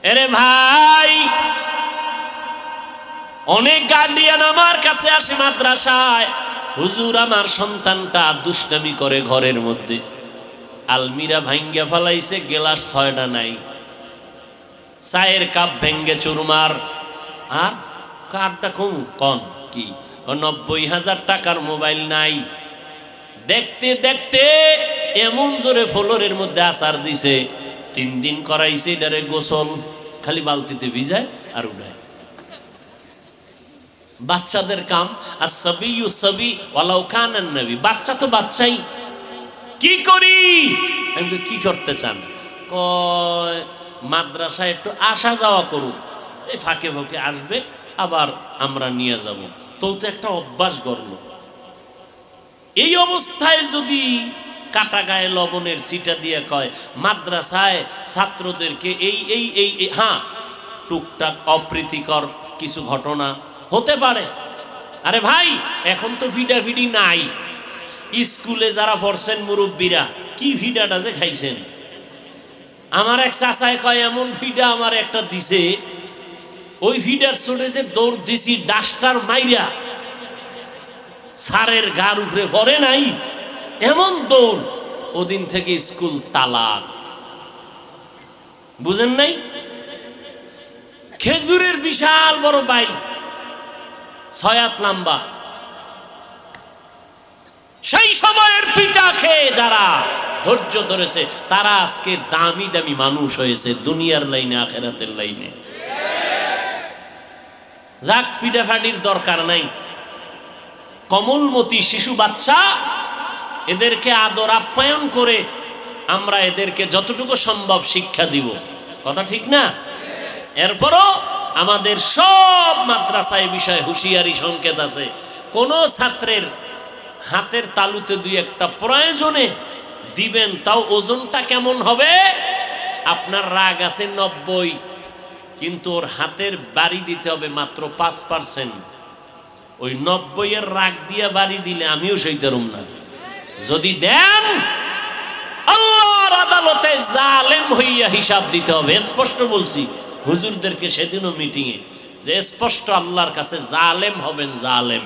Speaker 1: এরে ভাই, অনেক গার্ডিয়ান আমার কাছে আসে মাদ্রাসায়, হুজুর আমার সন্তানটা দুষ্টামি করে ঘরের মধ্যে, আলমিরা ভাঙ্গে ফেলাইছে, গ্লাস 6টা নাই, চায়ের কাপ ভেঙ্গে চুরমার, আর কারটা কম কন কি 90,000 টাকার মোবাইল নাই। দেখতে দেখতে এমন জোরে ফ্লোরের মধ্যে আসার দিছে, 3 দিন করাইছে এটারে গোসল, খালি বালতিতে ভিজায় আর উঠায়। বাচ্চাদের কাম, আর সবই সবই ওয়ালাউ কানান নবী, বাচ্চা তো বাচ্চাই। কি করি? আমি কি করতে চান? কয় মাদ্রাসায় একটু আসা যাওয়া করুন, এই ফাঁকে ফাঁকে আসবে, আবার আমরা নিয়ে যাব। তো একটা অভ্যাস গড়ল। এই অবস্থায় যদি কাটা গায়ে লবণের সিটা দিয়ে কয় মাদ্রাসায় ছাত্রদেরকে এই এই এই হ্যাঁ, টুকটাক অপ্রীতিকর কিছু ঘটনা হতে পারে। আরে ভাই, এখন তো ফিডাফিডি নাই। স্কুলে যারা পড়ছেন মুরব্বীরা, কি ফিডাটা যে খাইছেন। আমার এক চাচায় কয় এমন ফিডা আমার একটা দিছে, ওই ফিডার ছোটে যে দৌড় দিছি ডাস্টার মাইরা, সারের গার উপরে পড়ে নাই, এমন দৌড়। ওদিন থেকে স্কুল তালাক। বুঝেন নাই? খেজুরের বিশাল বড় বাইল, 6 হাত লম্বা। সেই সময়ের পিঠা খেয়ে যারা ধৈর্য ধরেছে, তারা আজকে দামি দামি মানুষ হয়েছে দুনিয়ার লাইনে, আখেরাতের লাইনে। যাক, পিঠাফাটির দরকার নাই। কমলমতি শিশু বাচ্চা, এদেরকে আদর আপ্যায়ন করে আমরা এদেরকে যতটুকু সম্ভব শিক্ষা দিব, কথা ঠিক না? এরপরও আমাদের সব মাদ্রাসায় বিষয়ে হুঁশিয়ারি সংকেত আছে। কোন ছাত্রের হাতের তালুতে 2-1টা প্রয়োজনে দিবেন, তাও ওজনটা কেমন হবে? আপনার রাগ আছে 90, কিন্তু ওর হাতের বাড়ি দিতে হবে মাত্র 5%। ওই 90-এর রাগ দিয়ে বাড়ি দিলে আমিও সইতারুম না। যদি দেন, আল্লাহর আদালতে জালেম হইয়া হিসাব দিতে হবে। স্পষ্ট বলছি হুজুরদেরকে সেদিনও মিটিংয়ে, যে স্পষ্ট আল্লাহর কাছে জালেম হবেন, জালেম।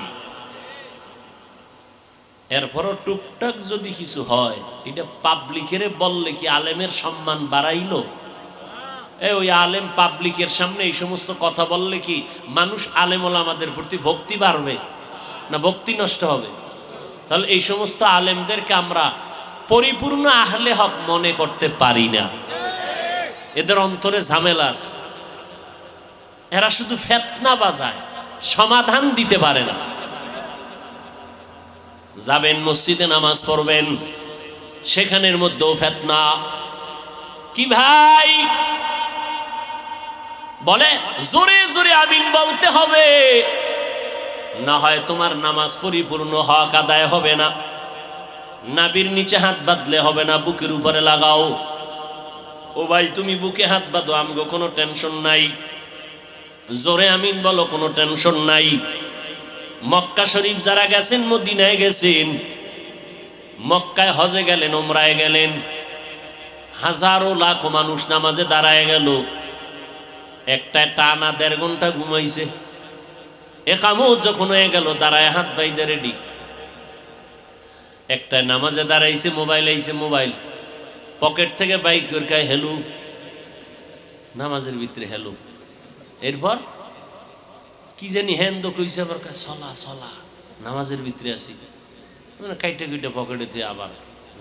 Speaker 1: এরপরও টুকটাক যদি কিছু হয়, এটা পাবলিকের বললে কি আলেমের সম্মান বাড়াইলো? ওই আলেম পাবলিকের সামনে এই সমস্ত কথা বললে কি মানুষ আলেম ওলামাদের প্রতি ভক্তি বাড়বে না ভক্তি নষ্ট হবে? তাহলে এই সমস্ত আলেমদেরকে আমরা পরিপূর্ণ আহলে হক মনে করতে পারি না। এদের অন্তরে ঝামেলা আছে। এরা শুধু ফিতনা বাজায়, সমাধান দিতে পারে না। যাবেন মসজিদে নামাজ পড়বেন, সেখানের মধ্যেও ফিতনা। কি ভাই বলে জোরে জোরে আমিন বলতে হবে, না হয় তোমার নামাজ পরিপূর্ণ হক আদায় হবে না। নাভির নিচে হাত বাঁধলে হবে না, বুকের উপরে লাগাও। ও ভাই, তুমি বুকে হাত বাঁধো, আমগো কোনো টেনশন নাই। জোরে আমিন বলো, কোনো টেনশন নাই। মক্কা শরীফ যারা গেছেন, মদিনায় গেছেন, মক্কায় হজে গেলেন, ওমরায় গেলেন, হাজারো লাখো মানুষ নামাজে দাঁড়ায় গেল, একটা টানা 1.5 ঘন্টা ঘুমাইছে। একামত যখন হয়ে গেল, দাঁড়ায় হাত বাইদে রেডি। একটা নামাজে দাঁড়াইছে, মোবাইল আইছে, মোবাইল পকেট থেকে বাইক করে কয় হেলু, নামাজের ভিতরে হেলু। এরপর কি জানি হ্যান তো কইছে, আবার চলা চলা, নামাজের ভিতরে আছি, মানে কাইটা কুইটা পকেটে তুই আবার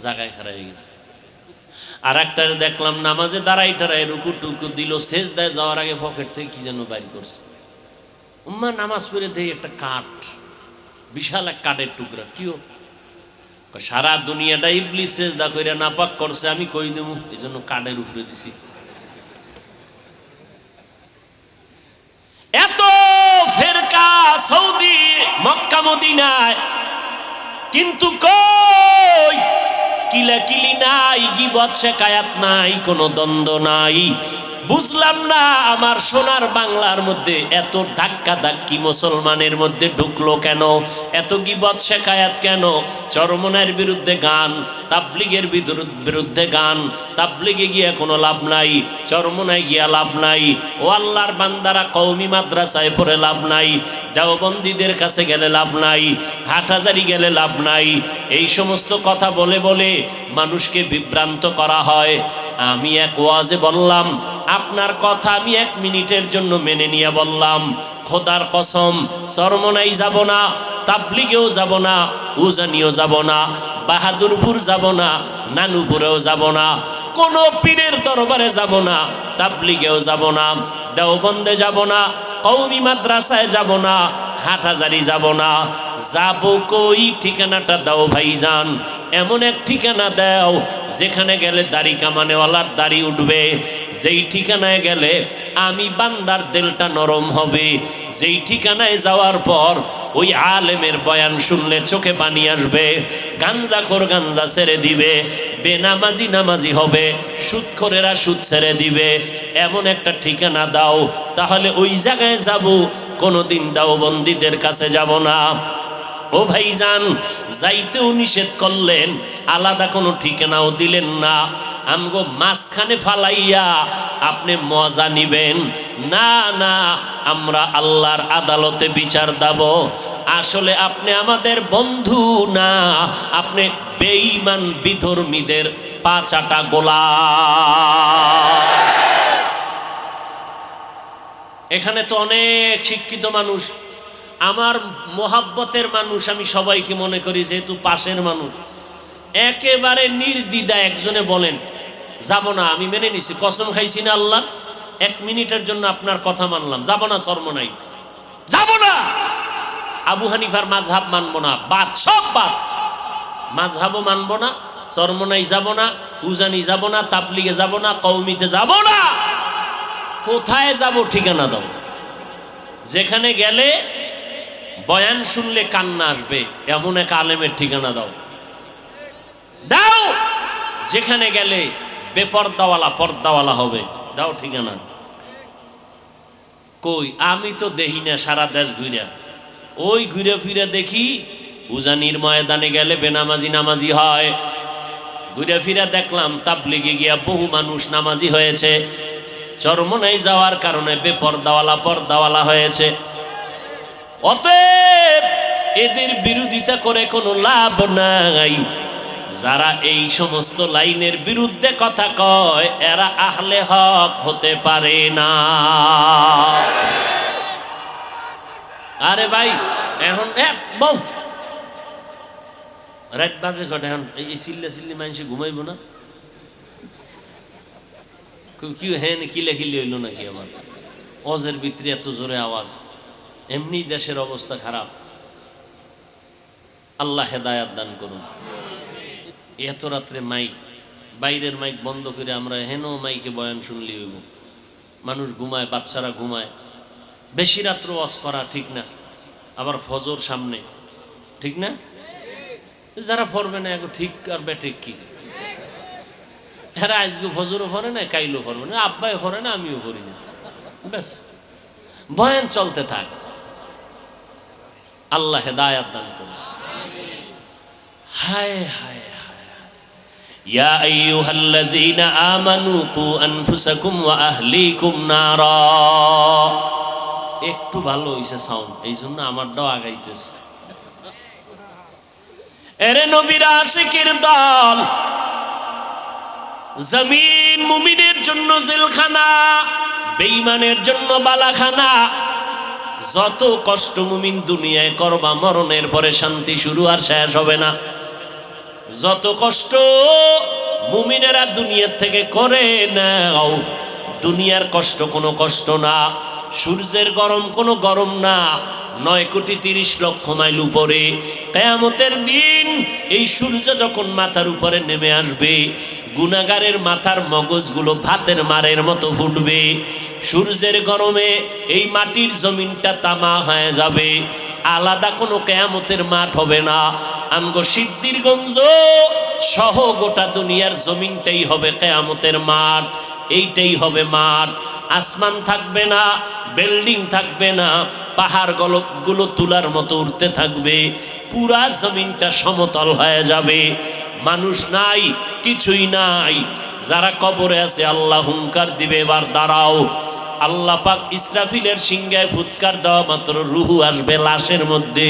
Speaker 1: জায়গায় খারাপ হয়ে গেছে। আর একটা দেখলাম নামাজে দাঁড়াই টাড়াই রুকু টুকু দিল, শেষ দেয় যাওয়ার আগে পকেট থেকে কি যেন বাইর করছে। উম্মা নামাজ পড়ে দেই একটা কাঠ, বিশাল এক কাঠের টুকরা। কিও? সারা দুনিয়াটা ইবলিস সেজদা কইরা নাপাক করছে, আমি কই দেবো, এই জন্য কাঠের উপরে দিছি। এত ফেরকা সৌদি মক্কা মদিনায়, কিন্তু কই কিলাকিলি নাই, গীবত শেকায়াত নাই, কোনো দ্বন্দ্ব নাই। বুঝলাম না আমার সোনার বাংলার মধ্যে এত ধাক্কা ধাক্কি মুসলমানের মধ্যে ঢুকলো কেন, এত গীবত শেকায়াত কেন? চরমনায়ের বিরুদ্ধে গান, তাবলিগের বিরুদ্ধে গান, তাবলিগে গিয়া কোনো লাভ নাই, চরমনায় গিয়া লাভ নাই, ও আল্লাহর বান্দারা কওমি মাদ্রাসায় পড়ে লাভ নাই, দেওবন্দীদের কাছে গেলে লাভ নাই, হাটহাজারি গেলে লাভ নাই। এই সমস্ত কথা বলে বলে মানুষকে বিভ্রান্ত করা হয়। আমি এক ওয়াজে বললাম, আপনার কথা আমি 1 মিনিটের জন্য মেনে নিয়ে বললাম, খোদার কসম চরমনাই যাব না, তাবলিগেও যাব না, উজানিও যাব না, বাহাদুরপুর যাব না, নানুপুরেও যাব না, কোন পীরের দরবারে যাব না, তাবলিগেও যাব না, দেওবন্দে যাব না, কওমি মাদ্রাসায় যাব না, হাটহাজারি যাব না। যাব কই? ঠিকানাটা দাও ভাইজান, এমন এক ঠিকানা দাও যেখানে গেলে দাড়ি কামানেওয়ালার দাড়ি উঠবে, যেই ঠিকানায় গেলে আমি বান্দার দিলটা নরম হবে, যেই ঠিকানায় যাওয়ার পর ওই আলেমের বয়ান শুনলে চোখে পানি আসবে, গাঞ্জাখোর গাঞ্জা ছেড়ে দিবে, বেনামাজি নামাজি হবে, সুদখোরেরা সুদ ছেড়ে দিবে। এমন একটা ঠিকানা দাও, তাহলে ওই জায়গায় যাব, কোনোদিন দেওবন্দীদের কাছে যাব না। ও ভাইজান, যাইতেও নিষেধ করলেন, আলাদা কোনো ঠিকানাও দিলেন না। আমগো মাঝখানে ফালাইয়া আপনি মজা নিবেন না? না, আমরা আল্লাহর আদালতে বিচার দেব। আসলে আপনি আমাদের বন্ধু না, আপনি বেঈমান বিধর্মীদের পাচাটা গোলাম। এখানে তো অনেক শিক্ষিত মানুষ, আমার মোহাব্বতের মানুষ, আমি সবাইকে মনে করি যেহেতু পাশের মানুষ, একেবারে নির্দ্বিধা একজনে বলেন যাব না, আমি মেনে নিছি, কসম খাইছি না আল্লাহ, 1 মিনিটের জন্য আপনার কথা মানলাম, যাব না, চরমনাই যাব না, আবু হানিফার মাযহাব মানবো না, বাদ, সব বাদ, মাযহাবও মানবো না, চরমনাই যাব না, উজানি যাব না, তাবলিগে যাব না, কওমিতে যাব না। কোথায় যাব? ঠিকানা দাও, যেখানে গেলে বয়ান শুনলে কান্না আসবে এমন এক আলেমের ঠিকানা দাও, দাও যেখানে গেলে বেপর্দাওয়ালা পর্দাওয়ালা হবে, দাও ঠিকানা। কই? আমি তো দেখি না, সারা দেশ ঘুরে, ওই ঘুরে ফিরে দেখি উজানির ময়দানে গেলে বেনামাজি নামাজি হয়, ঘুরে ফিরে দেখলাম তাবলিগে গিয়া বহু মানুষ নামাজি হয়েছে, চরমনাই যাওয়ার কারণে বেপর্দাওয়ালা পর্দাওয়ালা হয়েছে। অতএব এদের বিরোধিতা করে কোনো লাভ নাই। যারা এই সমস্ত লাইনের বিরুদ্ধে কথা কয়, এরা আহলে হক হতে পারে না। আরে ভাই, এখন বউ রাত বাজে ঘটে, এখন এই চিল্লা চিল্লি মানুষে ঘুমাইব না? কি হ্যাঁ কিলে খিলি হইল নাকি? আমার অজের ভিতরে এত জোরে আওয়াজ, এমনি দেশের অবস্থা খারাপ। আল্লাহ হেদায়াত দান করুন। এত রাত্রে মাইক, বাইরের মাইক বন্ধ করে আমরা হেন মাইকে বয়ান শুনলি হইব। মানুষ ঘুমায়, বাচ্চারা ঘুমায়, বেশি রাত্র ওয়াজ করা ঠিক না। আবার ফজর সামনে, ঠিক না? যারা পড়বে না এখন ঠিক আর বেঠিক কি? এরা আজকে ফজরও পড়ে না, কাইলও পড়বে না, আব্বাই পড়ে না, আমিও পড়ি না, ব্যাস বয়ান চলতে থাক। আল্লাহ হেদায়াত দান করুন। হায় হায় হায়, ইয়া আইয়ুহাল্লাযীনা আমানু কু আনফুসাকুম ওয়া আহলিকুম নারা। একটু ভালো হইছে সাউন্ড, এই জন্য আমারটাও আগাইতেছে। এরে নবীর আশিকের দল, জমিন মুমিনের জন্য জেলখানা, বেঈমানের জন্য বালাখানা। যত কষ্ট মুমিন দুনিয়ায় করবা, মরণের পরে শান্তি শুরু আর শেষ হবে না। যত কষ্ট মুমিনেরা দুনিয়ার থেকে করে নাও, দুনিয়ার কষ্ট কোনো কষ্ট না, সূর্যের গরম কোনো গরম না। 9,30,00,000 মাইল উপরে কিয়ামতের দিন এই সূর্য যখন মাথার উপরে নেমে আসবে, গুনাহগারের মাথার মগজগুলো ভাতের মারের মতো ফুটবে। সূর্যের গরমে এই মাটির জমিনটা তামা হয়ে যাবে, আলাদা কোনো কিয়ামতের মাঠ হবে না। আমগো সিদ্ধিরগঞ্জ সহ গোটা দুনিয়ার জমিনটাই হবে কিয়ামতের মাঠ। এইটাই হবে মাঠ। আসমান থাকবে না, বিল্ডিং থাকবে না, পাহাড় গুলো তুলার মতো উঠতে থাকবে, পুরা জমিনটা সমতল হয়ে যাবে। মানুষ নাই, কিছুই নাই। যারা কবরে আছে আল্লাহ হুঙ্কার দিবে, এবার দাঁড়াও। আল্লাহ পাক ইসরাফিলের সিংহায় ফুৎকার দেওয়া মাত্র রুহু আসবে লাশের মধ্যে।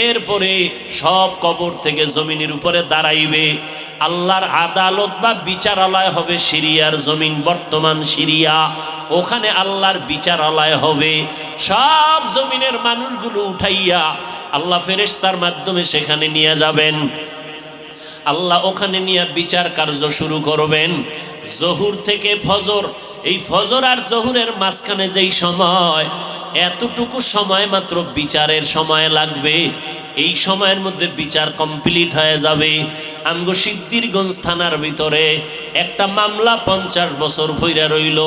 Speaker 1: এরপরে সব কবর থেকে জমিনের উপরে দাঁড়াইবে। আল্লাহর আদালত বা বিচারালয় হবে সিরিয়ার জমিন, বর্তমান সিরিয়া। ওখানে আল্লাহর বিচারালয় হবে। সব জমিনের মানুষগুলো উঠাইয়া আল্লাহ ফেরেশতার মাধ্যমে সেখানে নিয়ে যাবেন। আল্লাহ ওখানে নিয়ে বিচার কার্য শুরু করবেন। জহুর থেকে ফজর, এই ফজর আর জহুরের মাঝখানে যেই সময়, এতটুকু সময় মাত্র বিচারের সময় লাগবে। এই সময়ের মধ্যে বিচার কমপ্লিট হয়ে যাবে। আমগো সিদ্ধিরগঞ্জ থানার ভিতরে একটা মামলা 50 বছর ভইরা রইল,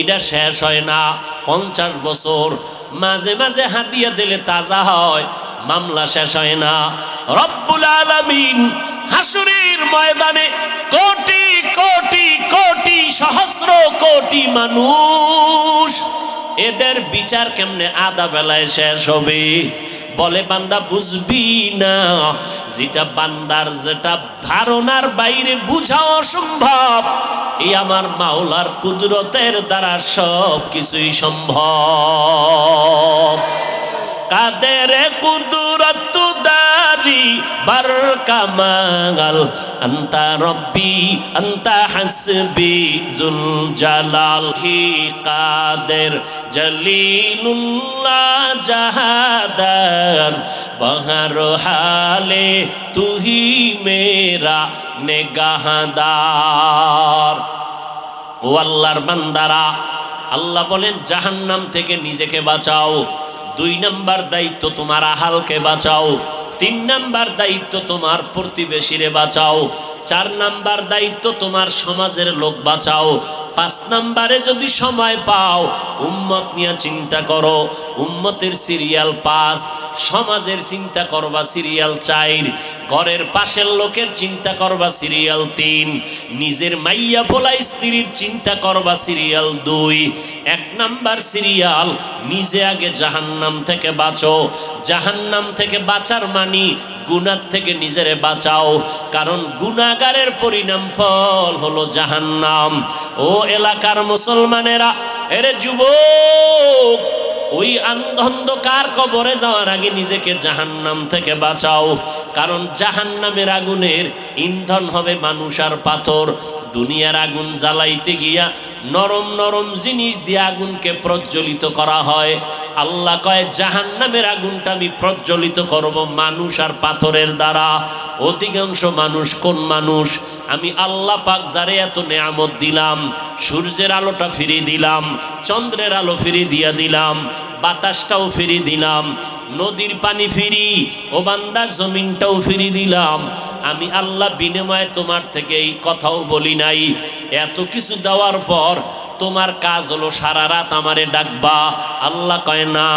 Speaker 1: এটা শেষ হয় না। 50 বছর মাঝে মাঝে হাতিয়া দিলে তাজা হয়, মামলা শেষ হয় না। রব্বুল আলামিন হাসরের ময়দানে কোটি কোটি কোটি সহস্র কোটি মানুষ, এদের বিচার কেমনে আধা বেলায় শেষ হবে? বলে বান্দা বুঝবি না, যেটা বান্দার যেটা ধারণার বাইরে বুঝা অসম্ভব, এই আমার মাওলার কুদরতের দ্বারা সব কিছুই সম্ভব। কাদের কুদরত দারি বার কামাল, আন্তা রব্বি আন্তা হাসবি জুল জালাল। হি কাদের জলিলুল্লাহ জাহাদার, বহর হালে তুহি মেরা নেগাহদার। ও আল্লাহর বান্দারা, আল্লাহ বলেন জাহান্নাম থেকে নিজেকে বাঁচাও। 2 নাম্বার দায়িত্ব তোমার আহালকে বাঁচাও। 3 নাম্বার দায়িত্ব তোমার প্রতিবেশীরে বাঁচাও। 4 নাম্বার দায়িত্ব তোমার সমাজের লোক বাঁচাও। 5 নাম্বারে যদি সময় পাও উম্মত নিয়ে চিন্তা করো, উম্মতের সিরিয়াল 5, সমাজের চিন্তা করবা সিরিয়াল 4, ঘরের পাশের লোকের চিন্তা করবা সিরিয়াল 3, নিজের মাইয়া পোলা স্ত্রীর চিন্তা করবা সিরিয়াল 2। 1 নাম্বার সিরিয়াল, নিজে আগে জাহান্নাম থেকে বাঁচো। জাহান্নাম থেকে বাঁচার মানি গুনাহ থেকে নিজেরে বাঁচাও, কারণ গুনাহগারের পরিণাম ফল হলো জাহান্নাম। ও এলাকার মুসলমানেরা, এরে যুবক, ওই অন্ধকার কবরে যাওয়ার আগে নিজেকে জাহান্নাম থেকে বাঁচাও, কারণ জাহান্নামের আগুনের ইন্ধন হবে মানুষ আর পাথর। দুনিয়ার আগুন জ্বালাইতে গিয়া নরম নরম জিনিস দিয়ে আগুনকে প্রজ্বলিত করা হয়। আল্লাহ কয় জাহান্নামের আগুনটা আমি প্রজ্বলিত করব মানুষ আর পাথরের দ্বারা। অধিকাংশ মানুষ কোন মানুষ? আমি আল্লাহ পাক যারে এত নেয়ামত দিলাম, সূর্যের আলোটা ফিরিয়ে দিলাম, চন্দ্রের আলো ফিরিয়ে দিয়া দিলাম, বাতাসটাও ফিরিয়ে দিলাম, নদীর পানি ফিরি, ও বান্দা জমিনটাও ফিরিয়ে দিলাম। আমি আল্লাহ বিনিময়ে তোমার থেকে এই কথাও বলি নাই। এত কিছু দেওয়ার পর তোমার কাজ হলো সারা রাত আমারে ডাকবা। আল্লাহ কয় না।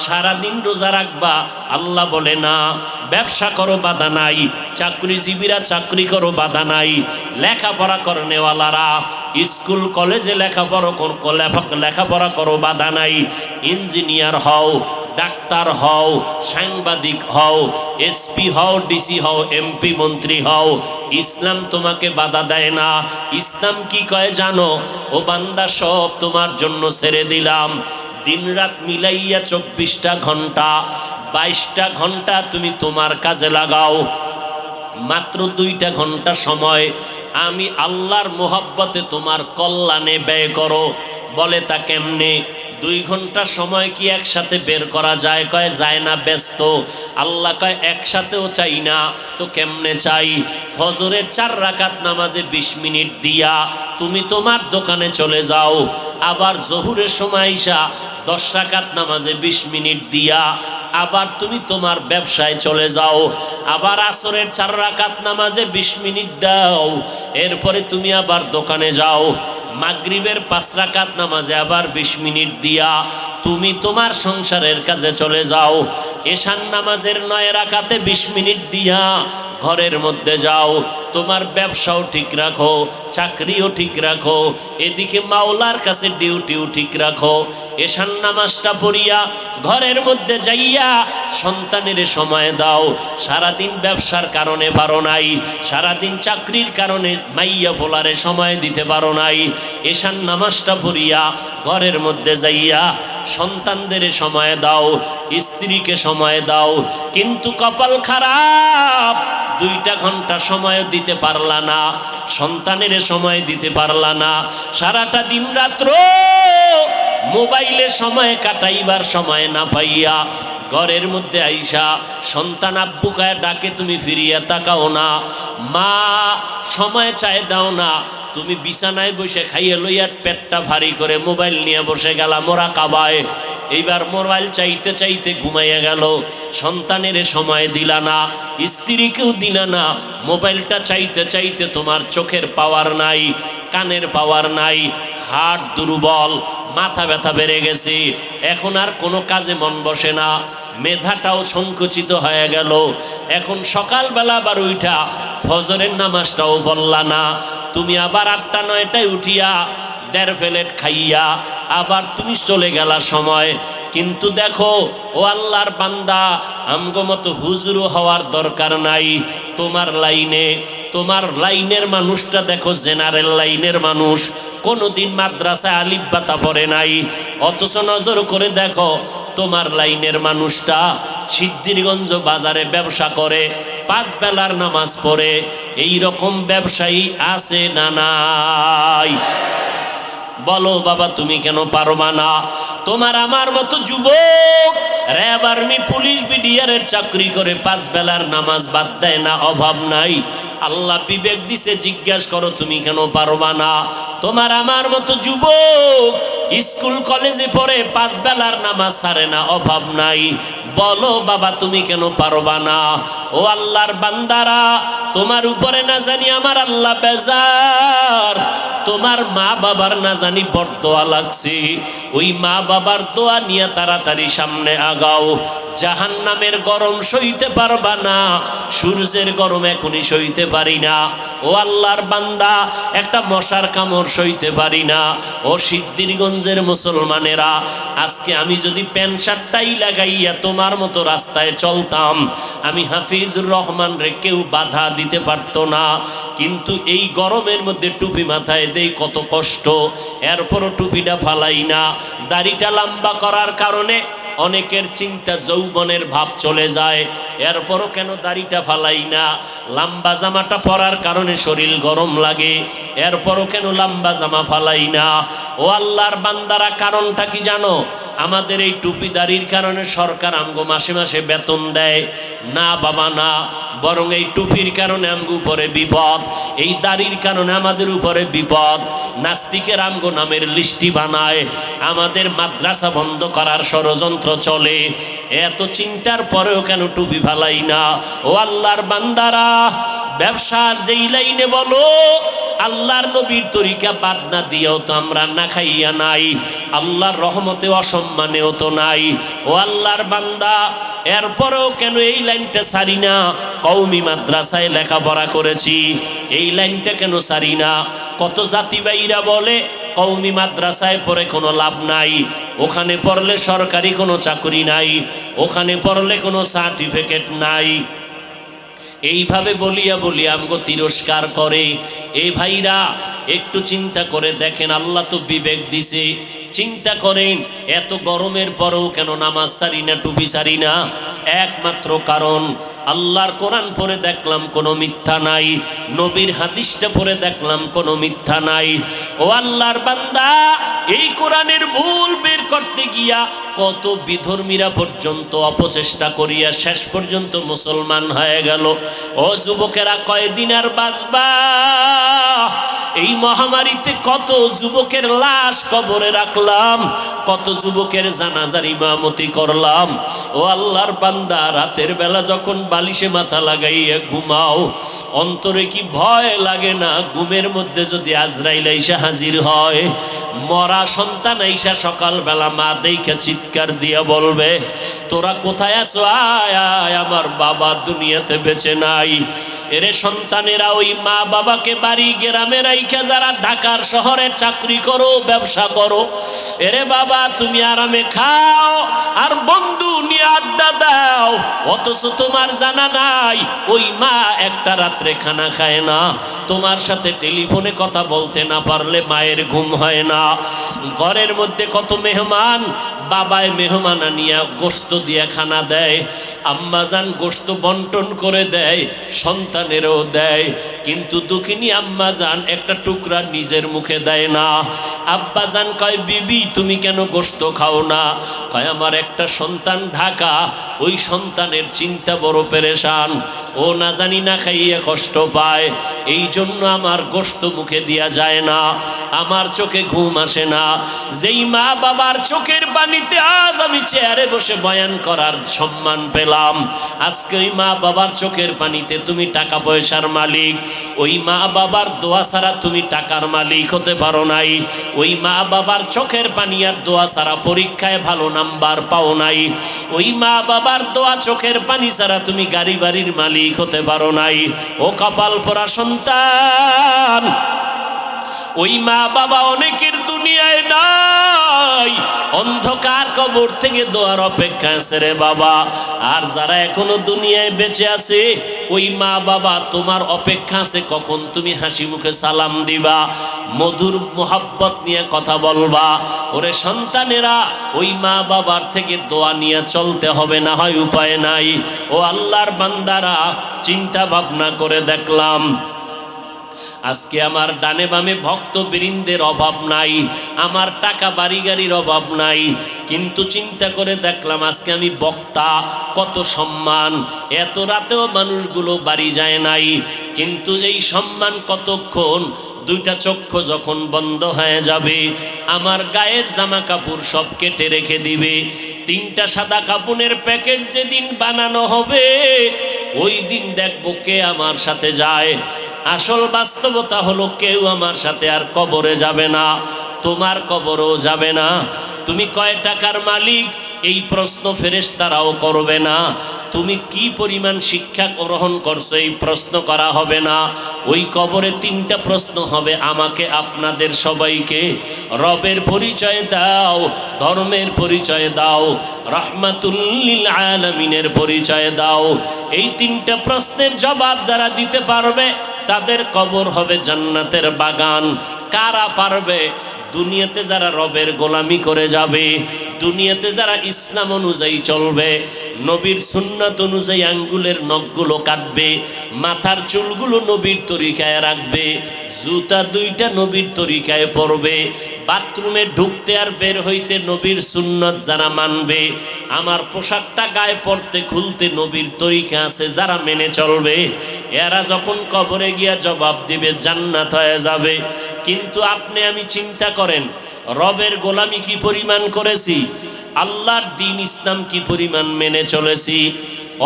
Speaker 1: সারাদিন রোজা রাখবা। আল্লাহ বলে না। ব্যবসা করো, বাধা নাই। চাকরিজীবীরা চাকরি করো, বাধা নাই। লেখাপড়া করনেওয়ালারা স্কুল কলেজে লেখাপড়া করো, বাধা নাই। ইঞ্জিনিয়ার হও, ডাক্তার হও, সাংবাদিক হও, এসপি হও, ডিসি হও, এমপি মন্ত্রী হও, ইসলাম তোমাকে বাধা দেয় না। ইসলাম কি কয় জানো? ও বান্দা, সব তোমার জন্য ছেড়ে দিলাম। দিন রাত মিলাইয়া 24টা ঘন্টা, 22টা ঘন্টা তুমি তোমার কাজে লাগাও। মাত্র 2টা ঘন্টা সময় আমি আল্লাহর মোহাব্বতে তোমার কল্যাণে ব্যয় করো। বলে তা কেমনে? 2 ঘন্টা সময় কি একসাথে বের করা যায়? কয় যায় না, ব্যস্ত। আল্লাহ কয় একসাথেও চাই না তো কেমনে চাই? ফজরের 4 রাকাত নামাজে 20 মিনিট দিয়া তুমি তোমার দোকানে চলে যাও, আবার জোহরের সময় আইসা 10 রাকাত নামাজে 20 মিনিট দিয়া আবার তুমি তোমার ব্যবসায় চলে যাও, আবার আসরের 4 রাকাত নামাজে 20 মিনিট দাও, এরপরে তুমি আবার দোকানে যাও, মাগরিবের 5 রাকাত নামাজে আবার 20 মিনিট দিয়া তুমি তোমার সংসারের কাজে চলে যাও, এশার নামাজের 9 রাকাতে 20 মিনিট দিয়া ঘরের মধ্যে যাও, তোমার ব্যবসাও ঠিক রাখো, চাকরিও ঠিক রাখো, এদিকে মাওলার কাছে ডিউটিও ঠিক রাখো। এশার নামাজটা পড়িয়া ঘরের মধ্যে যাইয়া সন্তানের সময় দাও। সারাদিন ব্যবসার কারণে পারো নাই, সারাদিন চাকরির কারণে মাইয়া পোলারে সময় দিতে পারো নাই, এশার নামাজটা পড়িয়া ঘরের মধ্যে যাইয়া সন্তানদের সময় দাও, স্ত্রীকে সময় দাও। কিন্তু কপাল খারাপ, 2টা ঘন্টা সময় দিতে পারলা না, সন্তানের সময় দিতে পারলা না, সারাটা দিন রাত্র মোবাইলে সময় কাটাইবার সময় না পাইয়া ঘরের মধ্যে আইসা সন্তান আব্বু কায় ডাকে, তুমি ফিরিয়া তাকাও না, মা সময় চায় দাও না, তুমি বিছানায় বসে খাইয়ে লইয়া পেটটা ভারী করে মোবাইল নিয়ে বসে গেলা মোরাকাবায়। এইবার মোবাইল চাইতে চাইতে ঘুমাইয়া গেল, সন্তানের সময় দিলা না, স্ত্রীকেও দিলা না, মোবাইলটা চাইতে চাইতে তোমার চোখের পাওয়ার নাই, কানের পাওয়ার নাই, হার্ট দুর্বল, মাথা ব্যথা বেড়ে গেছে, এখন আর কোনো কাজে মন বসে না, মেধাটাও সংকুচিত হয়ে গেল। এখন সকালবেলা আবার উঠা ফজরের নামাজটাও পড়লা না, তুমি আবার 8টা-9টায় উঠিয়া 1.5 প্লেট খাইয়া আবার তুমি চলে গেলা সময়। কিন্তু দেখো ও আল্লাহর বান্দা, আমগো মতো হুজুরও হওয়ার দরকার নাই। তোমার লাইনে, তোমার লাইনের মানুষটা দেখো জেনারেল লাইনের মানুষ, কোনোদিন মাদ্রাসায় আলিফ বাতা পড়ে নাই, অথচ নজর করে দেখো তোমার লাইনের মানুষটা সিদ্ধিরগঞ্জ বাজারে ব্যবসা করে, 5 বেলার নামাজ পড়ে। এই রকম ব্যবসায়ী আছে না নাই? বলো বাবা, তুমি কেন পারবা না? তোমার আমার মতো যুবক র্যাব, আর্মি, পুলিশ, বিডিআরের চাকরি করে 5 বেলার নামাজ বাদ দেয় না, অভাব নাই। আল্লাহ বিবেক দিছে, জিজ্ঞাসা করো তুমি কেন পারবা না? তোমার আমার মতো যুবক স্কুল কলেজে পড়ে 5 বেলার নামাজ ছাড়ে না, অভাব নাই। বলো বাবা, তুমি কেন পারবা না? ও আল্লাহর বান্দারা, তোমার উপরে না জানি আমার আল্লাহ বেজার, তোমার মা বাবার না জানি বরদোয়া লাগছে, ওই মা বাবার দোয়া নিয়ে তাড়াতাড়ি সামনে আগাও। জাহান্নামের গরম সইতে পারবা না, সূর্যের গরম এখনই সইতে পারি না। ও আল্লাহর বান্দা, একটা মশার কামড় সইতে পারি না। ও সিদ্ধিরগঞ্জের মুসলমানেরা, আজকে আমি যদি প্যান্ট শার্টটাই লাগাইয়া তোমার মতো রাস্তায় চলতাম, আমি হাফিজুর রহমান রে কেউ বাধা দিতে পারতো না। কিন্তু এই গরমের মধ্যে টুপি মাথায় দেই, কত কষ্ট, এরপরও টুপিটা ফালাই না। দাড়িটা লম্বা করার কারণে অনেকের চিন্তা যৌবনের ভাব চলে যায়, এরপরও কেন দাড়িটা ফালাই না? লম্বা জামাটা পরার কারণে শরীর গরম লাগে, এরপরও কেন লম্বা জামা ফালাই না? ও আল্লাহর বান্দারা, কারণটা কি জানো? আমাদের এই টুপি দাড়ির কারণে সরকার আমগো মাসে মাসে বেতন দেয় না বাবা, না, বরং এই টুপির কারণে আমগো উপরে বিপদ, এই দাড়ির কারণে আমাদের উপরে বিপদ। নাস্তিকের আমগো নামের লিস্টি বানায়, আমাদের মাদ্রাসা বন্ধ করার ষড়যন্ত্র চলে। এত চিন্তার পরেও কেন টুপি ফালাই না? ও আল্লাহর বান্দারা, ব্যবসার যেই লাইনে বলো, আল্লাহর নবীর তরিকা বাদ না দিয়েও তো আমরা না খাইয়া নাই, আল্লাহর রহমতে অসম্মানেও তো নাই। ও আল্লাহর বান্দা, এরপরেও কেন এই লাইনটা ছাড়ি না? কওমি মাদ্রাসায় লেখাপড়া করেছি, এই লাইনটা কেন ছাড়ি না? কত জাতিবাইরা বলে কওমি মাদ্রাসায় পড়ে কোনো লাভ নাই, ওখানে পড়লে সরকারি কোনো চাকরি নাই, ওখানে পড়লে কোনো সার্টিফিকেট নাই। এইভাবে বলিয়া বলিয়া আমগো তিরস্কার করে। এই ভাইরা, একটু চিন্তা করে দেখেন, আল্লাহ তো বিবেক দিছে, চিন্তা করেন এত গরমের পরেও কেন নামাজ সারি না, টুপি সারি না? একমাত্র কারণ আল্লাহর কোরআন পড়ে দেখলাম কোনো মিথ্যা নাই, নবীর হাদিসটা পড়ে দেখলাম কোনো মিথ্যা নাই। ও আল্লাহর বান্দা, এই কোরআনের ভুল বের করতে গিয়া কত বিধর্মীরা পর্যন্ত অপচেষ্টা করিয়া শেষ পর্যন্ত মুসলমান হয়ে গেল। ও যুবকেরা, কয়দিন আর বাঁচবা? এই মহামারীতে কত যুবকের লাশ কবরে রাখলাম, কত যুবকের জানাজার ইমামতি করলাম। ও আল্লাহর বান্দা, রাতের বেলা যখন বালিশে মাথা লাগাইয়া ঘুমাও, অন্তরে কি ভয় লাগে না? ঘুমের মধ্যে যদি আজরাইল আইসা হাজির হয়, মরা সন্তান আইসা সকালবেলা মা দেইখা চিৎকার দিয়া বলবে, তোরা কোথায় আছো? আয় আয়, আমার বাবা দুনিয়াতে বেঁচে নাই। এরে সন্তানেরা, ওই মা বাবাকে বাড়ি গ্রামে রাইখা যারা ঢাকার শহরে চাকরি করো, ব্যবসা করো, এরে বাবা তুমি আরামে খাও আর বন্ধু নিয়ে আড্ডা দাও, অথচ তোমার জানা নাই ওই মা একটা রাত্রে খানা খায় না। তোমার সাথে টেলিফোনে কথা বলতে না পারলে মায়ের ঘুম হয় না। ঘরের মধ্যে কত মেহমান, বাবায় মেহমান আনিয়া গোশত দিয়া খানা দেয়, আম্মাজান গোশত বন্টন করে দেয়, সন্তানেরও দেয়, কিন্তু দুঃখিনী আম্মাজান একটা টুকরা নিজের মুখে দেয় না। আব্বাজান কয়, বিবি তুমি কেন গোশত খাও না? কয়, আমার একটা সন্তান ঢাকা, ওই সন্তানের চিন্তা বড় পেরেশান, ও না জানি না খাইয়া কষ্ট পায়, এই জন্য আমার গোশত মুখে দিয়া যায় না, আমার চোখে ঘুম আসে না। যেই মা বাবার চোখের পানিতে আজ আমি চেয়ারে বসে বয়ান করার সম্মান পেলাম, আজকে ওই মা বাবার চোখের পানিতে তুমি টাকা পয়সার মালিক। ওই মা বাবার দোয়া ছাড়া তুমি টাকার মালিক হতে পারো নাই। ওই মা বাবার চোখের পানি আর দোয়া ছাড়া পরীক্ষায় ভালো নাম্বার পাও নাই। ওই মা বাবার দোয়া চোখের পানি ছাড়া তুমি গাড়ি বাড়ির মালিক হতে পারো নাই। ও কপাল পোড়া সন্তান, ওই মা বাবা অনেকের দুনিয়ায় নাই, অন্ধকার কবর থেকে দোয়ার অপেক্ষা আছে রে বাবা। আর যারা এখনো দুনিয়ায় বেঁচে আছে, ওই মা বাবা তোমার অপেক্ষা আছে কখন তুমি হাসি মুখে সালাম দিবা, মধুর মোহাব্বত নিয়ে কথা বলবা। ওরে সন্তানেরা, ওই মা বাবার থেকে দোয়া নিয়ে চলতে হবে, না হয় উপায় নাই। ও আল্লাহর বান্দারা, চিন্তা ভাবনা করে দেখলাম আজকে আমার ডানে বামে ভক্ত বৃন্দের অভাব নাই, আমার টাকা বাড়ি গাড়ির অভাব নাই, কিন্তু চিন্তা করে দেখলাম আজকে আমি বক্তা, কত সম্মান, এত রাতেও মানুষগুলো বাড়ি যায় নাই, কিন্তু এই সম্মান কতক্ষণ? দুইটা চক্ষু যখন বন্ধ হয়ে যাবে, আমার গায়ের জামা কাপড় সব কেটে রেখে দিবে, তিনটা সাদা কাপড়ের প্যাকেট যেদিন বানানো হবে, ওই দিন দেখবো কে আমার সাথে যায়। আসল বাস্তবতা হলো কেউ আমার সাথে আর কবরে যাবে না, তোমার কবরও যাবে না। তুমি কয় টাকার মালিক, এই প্রশ্ন ফেরেশতারাও করবে না। তুমি কি পরিমাণ শিক্ষা গ্রহণ করছো, এই প্রশ্ন করা হবে না। ওই কবরে তিনটা প্রশ্ন হবে, আমাকে আপনাদের সবাইকে। রবের পরিচয় দাও, ধর্মের পরিচয় দাও, রাহমাতুল লিল আলামিনের পরিচয় দাও। এই তিনটা প্রশ্নের জবাব যারা দিতে পারবে, তাদের কবর হবে জান্নাতের বাগান। কারা পারবে? দুনিয়াতে যারা রবের গোলামি করে যাবে, দুনিয়াতে যারা ইসলাম অনুযায়ী চলবে, নবীর সুন্নাত অনুযায়ী আঙ্গুলের নখগুলো কাটবে, মাথার চুলগুলো নবীর তরিকায় রাখবে, জুতা দুইটা নবীর তরিকায় পরবে, বাথরুমে ঢুকতে আর বের হইতে নবীর সুন্নাত যারা মানবে, আমার পোশাকটা গায়ে পরতে খুলতে নবীর তরিকা আছে যারা মেনে চলবে, এরা যখন কবরে গিয়া জবাব দিবে, জান্নাত হয়ে যাবে। কিন্তু আপনি আমি চিন্তা করেন, রবের গোলামি কি পরিমাণ করেছি, আল্লাহর দ্বীন ইসলাম কি পরিমাণ মেনে চলেছি,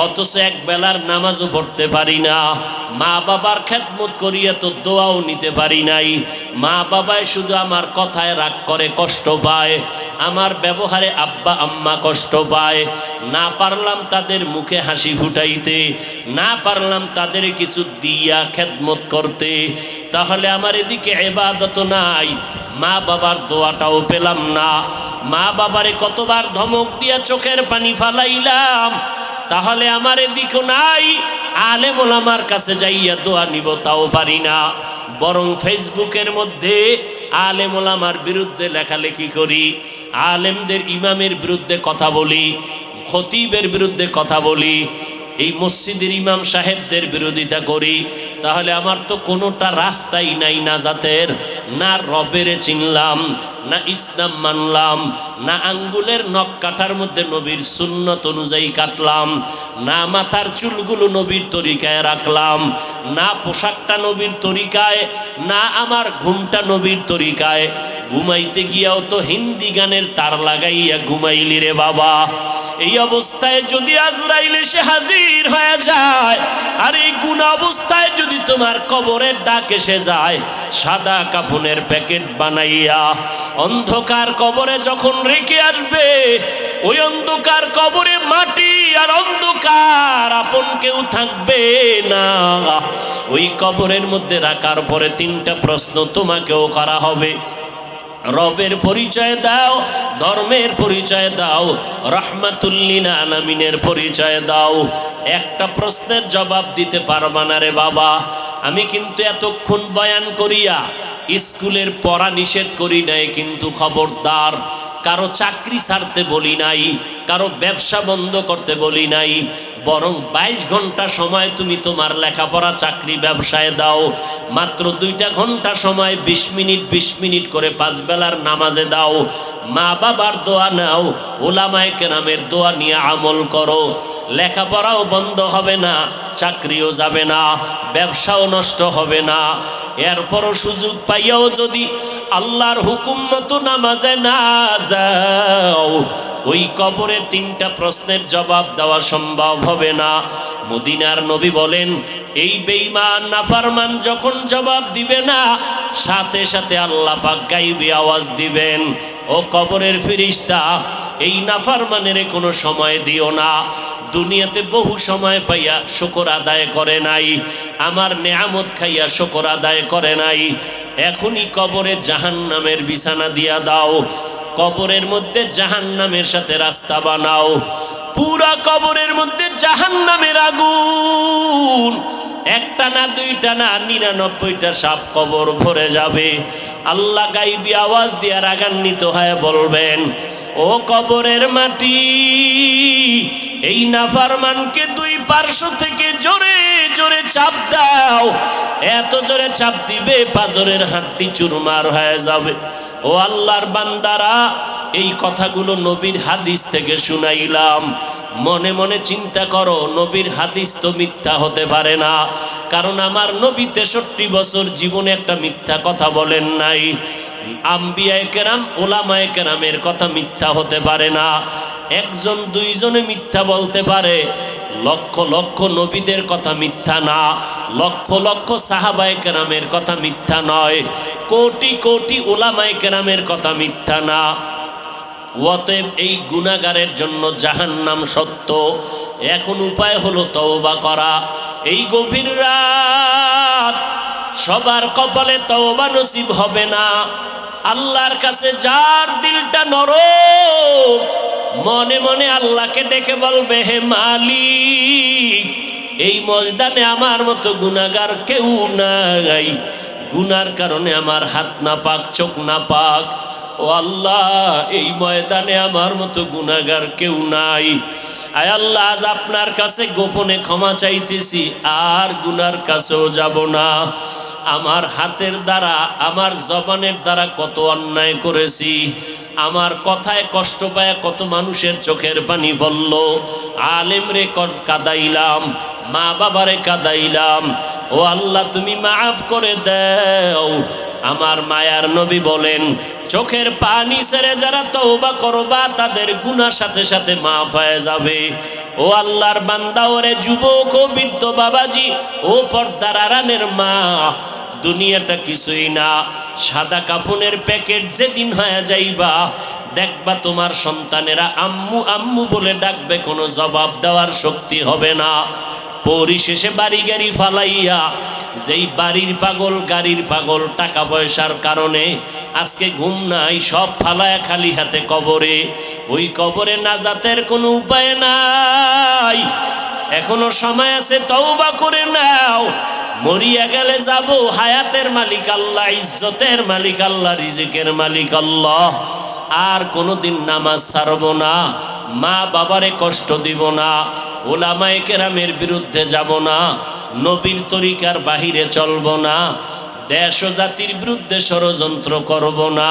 Speaker 1: অথচ এক বেলার নামাজও পড়তে পারি না, মা বাবার খেদমত করিয়া তো দোয়াও নিতে পারি নাই। মা বাবায় শুধু আমার কথায় রাগ করে, কষ্ট পায়, আমার ব্যবহারে আব্বা আম্মা কষ্ট পায়, না পারলাম তাদের মুখে হাসি ফুটাইতে, না পারলাম তাদের কিছু দিয়া খেদমত করতে, তাহলে আমার এদিকে ইবাদত নাই, মা বাবার দোয়াটাও পেলাম না। মা বাবারে কতবার ধমক দিয়া চোখের পানি ফালাইলাম, তাহলে আমার এদিকও নাই, আলেম ওলামার কাছে যাইয়া দোয়া নিব তাও পারি না। বরং ফেসবুকের মধ্যে আলেম ওলামার বিরুদ্ধে লেখালেখি করি, আলেমদের ইমামের বিরুদ্ধে কথা বলি, খতিবের বিরুদ্ধে কথা বলি, এই মসজিদের ইমাম সাহেবদের বিরোধিতা করি, তাহলে আমার তো কোনোটা রাস্তাই নাই নাজাতের। না রবেরে চিনলাম, না ইসলাম মানলাম, না আঙ্গুলের নখ কাটার মধ্যে নবীর সুন্নত অনুযায়ী কাটলাম, না মাথার চুলগুলো নবীর তরিকায় রাখলাম, না পোশাকটা নবীর তরিকায়, না আমার ঘুমটা নবীর তরিকায়। ঘুমাইতে গিয়াও তো হিন্দি গানের তার লাগাইয়া ঘুমাইলি রে বাবা। এই অবস্থায় যদি আজরাইল এসে হাজির হয়ে যায়, আর এই গুনাহ অবস্থায় যদি তোমার কবরের ডাক এসে যায়, সাদা কাফনের প্যাকেট বানাইয়া অন্ধকার কবরে যখন রেখে আসবে, ওই অন্ধকার কবরে মাটি আর অন্ধকার, আপন কেউ থাকবে না। ওই কবরের মধ্যে রাখার পরে তিনটা প্রশ্ন তোমাকেও করা হবে। রবের পরিচয় দাও, ধর্মের পরিচয় দাও, রাহমাতুল লিল আলামিনের পরিচয় দাও। একটা প্রশ্নের জবাব দিতে পারবা না রে বাবা। আমি কিন্তু এতক্ষণ বয়ান করিয়া স্কুলের পড়া নিষেধ করি নাই, কিন্তু খবরদার কারো চাকরি ছাড়তে বলি নাই, কারো ব্যবসা বন্ধ করতে বলি নাই। বরং 22 ঘন্টা সময় তুমি তোমার লেখাপড়া চাকরি ব্যবসায় দাও। মাত্র 2টা ঘন্টা সময় 20 মিনিট 20 মিনিট করে 5 বেলার নামাজে দাও। মা বাবার দোয়া নাও, ওলামায়ে কেরামের দোয়া নিয়ে আমল করো। লেখাপড়াও বন্ধ হবে না, চাকরিও যাবে না, ব্যবসাও নষ্ট হবে না। এরপরও সুযোগ পাইয়াও যদি আল্লাহর হুকুম মতো নামাজে না যাও, ওই কবরে 3টা প্রশ্নের জবাব দেওয়া সম্ভব হবে না। মদিনার নবী বলেন, এই বেঈমান নাফরমান যখন জবাব দিবে না, সাথে সাথে আল্লাহ পাক গায়বী আওয়াজ দিবেন, ও কবরের ফেরেশতা, এই নাফরমানের কোনো সময় দিও না। দুনিয়াতে বহু সময় পাইয়া শুকর আদায় করে নাই, আমার নেয়ামত খাইয়া শুকর আদায় করে নাই। এখনই কবরে জাহান্নামের বিছানা দিয়া দাও, কবরের মধ্যে জাহান্নামের সাথে রাস্তা বানাও। পুরা কবরের মধ্যে জাহান্নামের আগুন, একটা না 2টা না 99টা সাপ কবর ভরে যাবে। আল্লাহ গায়বী আওয়াজ দিয়ে রাগান্বিত হয়ে বলবেন, ও কবরের মাটি, এই নাফরমানকে 2 পার্শ্ব থেকে জোরে জোরে চাপ দাও। এত জোরে চাপ দিবে পাজরের হাড্ডি চুরমার হয়ে যাবে। ও আল্লাহর বান্দারা, এই কথাগুলো নবীর হাদিস থেকে শুনাইলাম। মনে মনে চিন্তা করো, নবীর হাদিস তো মিথ্যা হতে পারে না, কারণ আমার নবী 63 বছর জীবনে একটা মিথ্যা কথা বলেন নাই। আম্বিয়ায়ে কেরাম, ওলামায়ে কেরামের কথা মিথ্যা হতে পারে না। 1জন 2জনে মিথ্যা বলতে পারে, লক্ষ লক্ষ নবীদের কথা মিথ্যা না, লক্ষ লক্ষ সাহাবায়ে কেরামের কথা মিথ্যা নয়, কোটি কোটি ওলামায়ে কেরামের কথা মিথ্যা না। অতএব এই গুনাহগারের জন্য জাহান্নাম সত্য। এখন উপায় হলো তওবা করা। এই গভীর রাত সবার কপালে তওবা নসিব হবে না। আল্লাহর কাছে যার দিলটা নরম, মনে মনে আল্লাহকে ডেকে বলবে, হে মালিক, এই ময়দানে আমার মতো গুনাহগার কেউ নাই। গুনার কারণে আমার হাত না পাক, চোখ না পাক। ও আল্লাহ, এই ময়দানে আমার মতো গুনাহগার কেউ নাই। আয় আল্লাহ, আজ আপনার কাছে গোপনে ক্ষমা চাইতেছি, আর গুনার কাছেও যাব না। আমার হাতের দ্বারা, আমার জবানের দ্বারা কত অন্যায় করেছি, আমার কথায় কষ্ট পায় কত মানুষের চোখের পানি পড়ল। আলেম রে কাদাইলাম, মা বাবারে কাদাইলাম। ও আল্লাহ, তুমি মাফ করে দাও। আমার মায়ার নবী বলেন, চোখের পানি ছেড়ে যারা তওবা করবা, তাদের গুনাহ সাথে সাথে মাফ হয়ে যাবে। ও আল্লাহর বান্দা, ওরে যুবক ও বৃদ্ধ বাবাজি, ও পর্দার আড়ালের মা, দুনিয়াটা কিছুই না। সাদা কাফনের প্যাকেট যেদিন হয়ে যাইবা, দেখবা তোমার সন্তানেরা আম্মু আম্মু বলে ডাকবে, কোনো জবাব দেওয়ার শক্তি হবে না। পরিশেষে বাড়ি গাড়ি ফালাইয়া, যেই বাড়ির পাগল গাড়ির পাগল টাকা পয়সার কারণে আজকে ঘুম নাই, সব ফালায় খালি হাতে কবরে। ওই কবরে নাজাতের কোনো উপায় নাই। এখনো সময় আছে, তওবা করে নাও। মরিয়া গেলে যাব, হায়াতের মালিক আল্লাহ, ইজ্জতের মালিক আল্লাহ, রিজিকের মালিক আল্লাহ। আর কোনোদিন নামাজ ছাড়ব না, মা বাবারে কষ্ট দিব না, ওলামায়ে কেরামের বিরুদ্ধে যাব না, নবীর তরিকার বাহিরে চলব না, দেশ ও জাতির বিরুদ্ধে ষড়যন্ত্র করব না।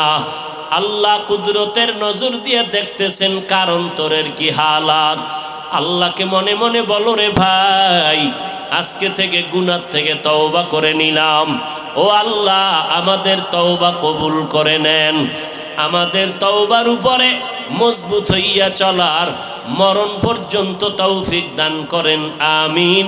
Speaker 1: আল্লাহ কুদরতের নজর দিয়ে দেখতেছেন কার অন্তরের কি হালাত। আল্লাহকে মনে মনে বলো রে ভাই, আজকে থেকে গুনাহ থেকে তওবা করে নিলাম। ও আল্লাহ, আমাদের তওবা কবুল করে নেন। আমাদের তওবার উপরে মজবুত হইয়া চলার মরণ পর্যন্ত তৌফিক দান করেন, আমিন।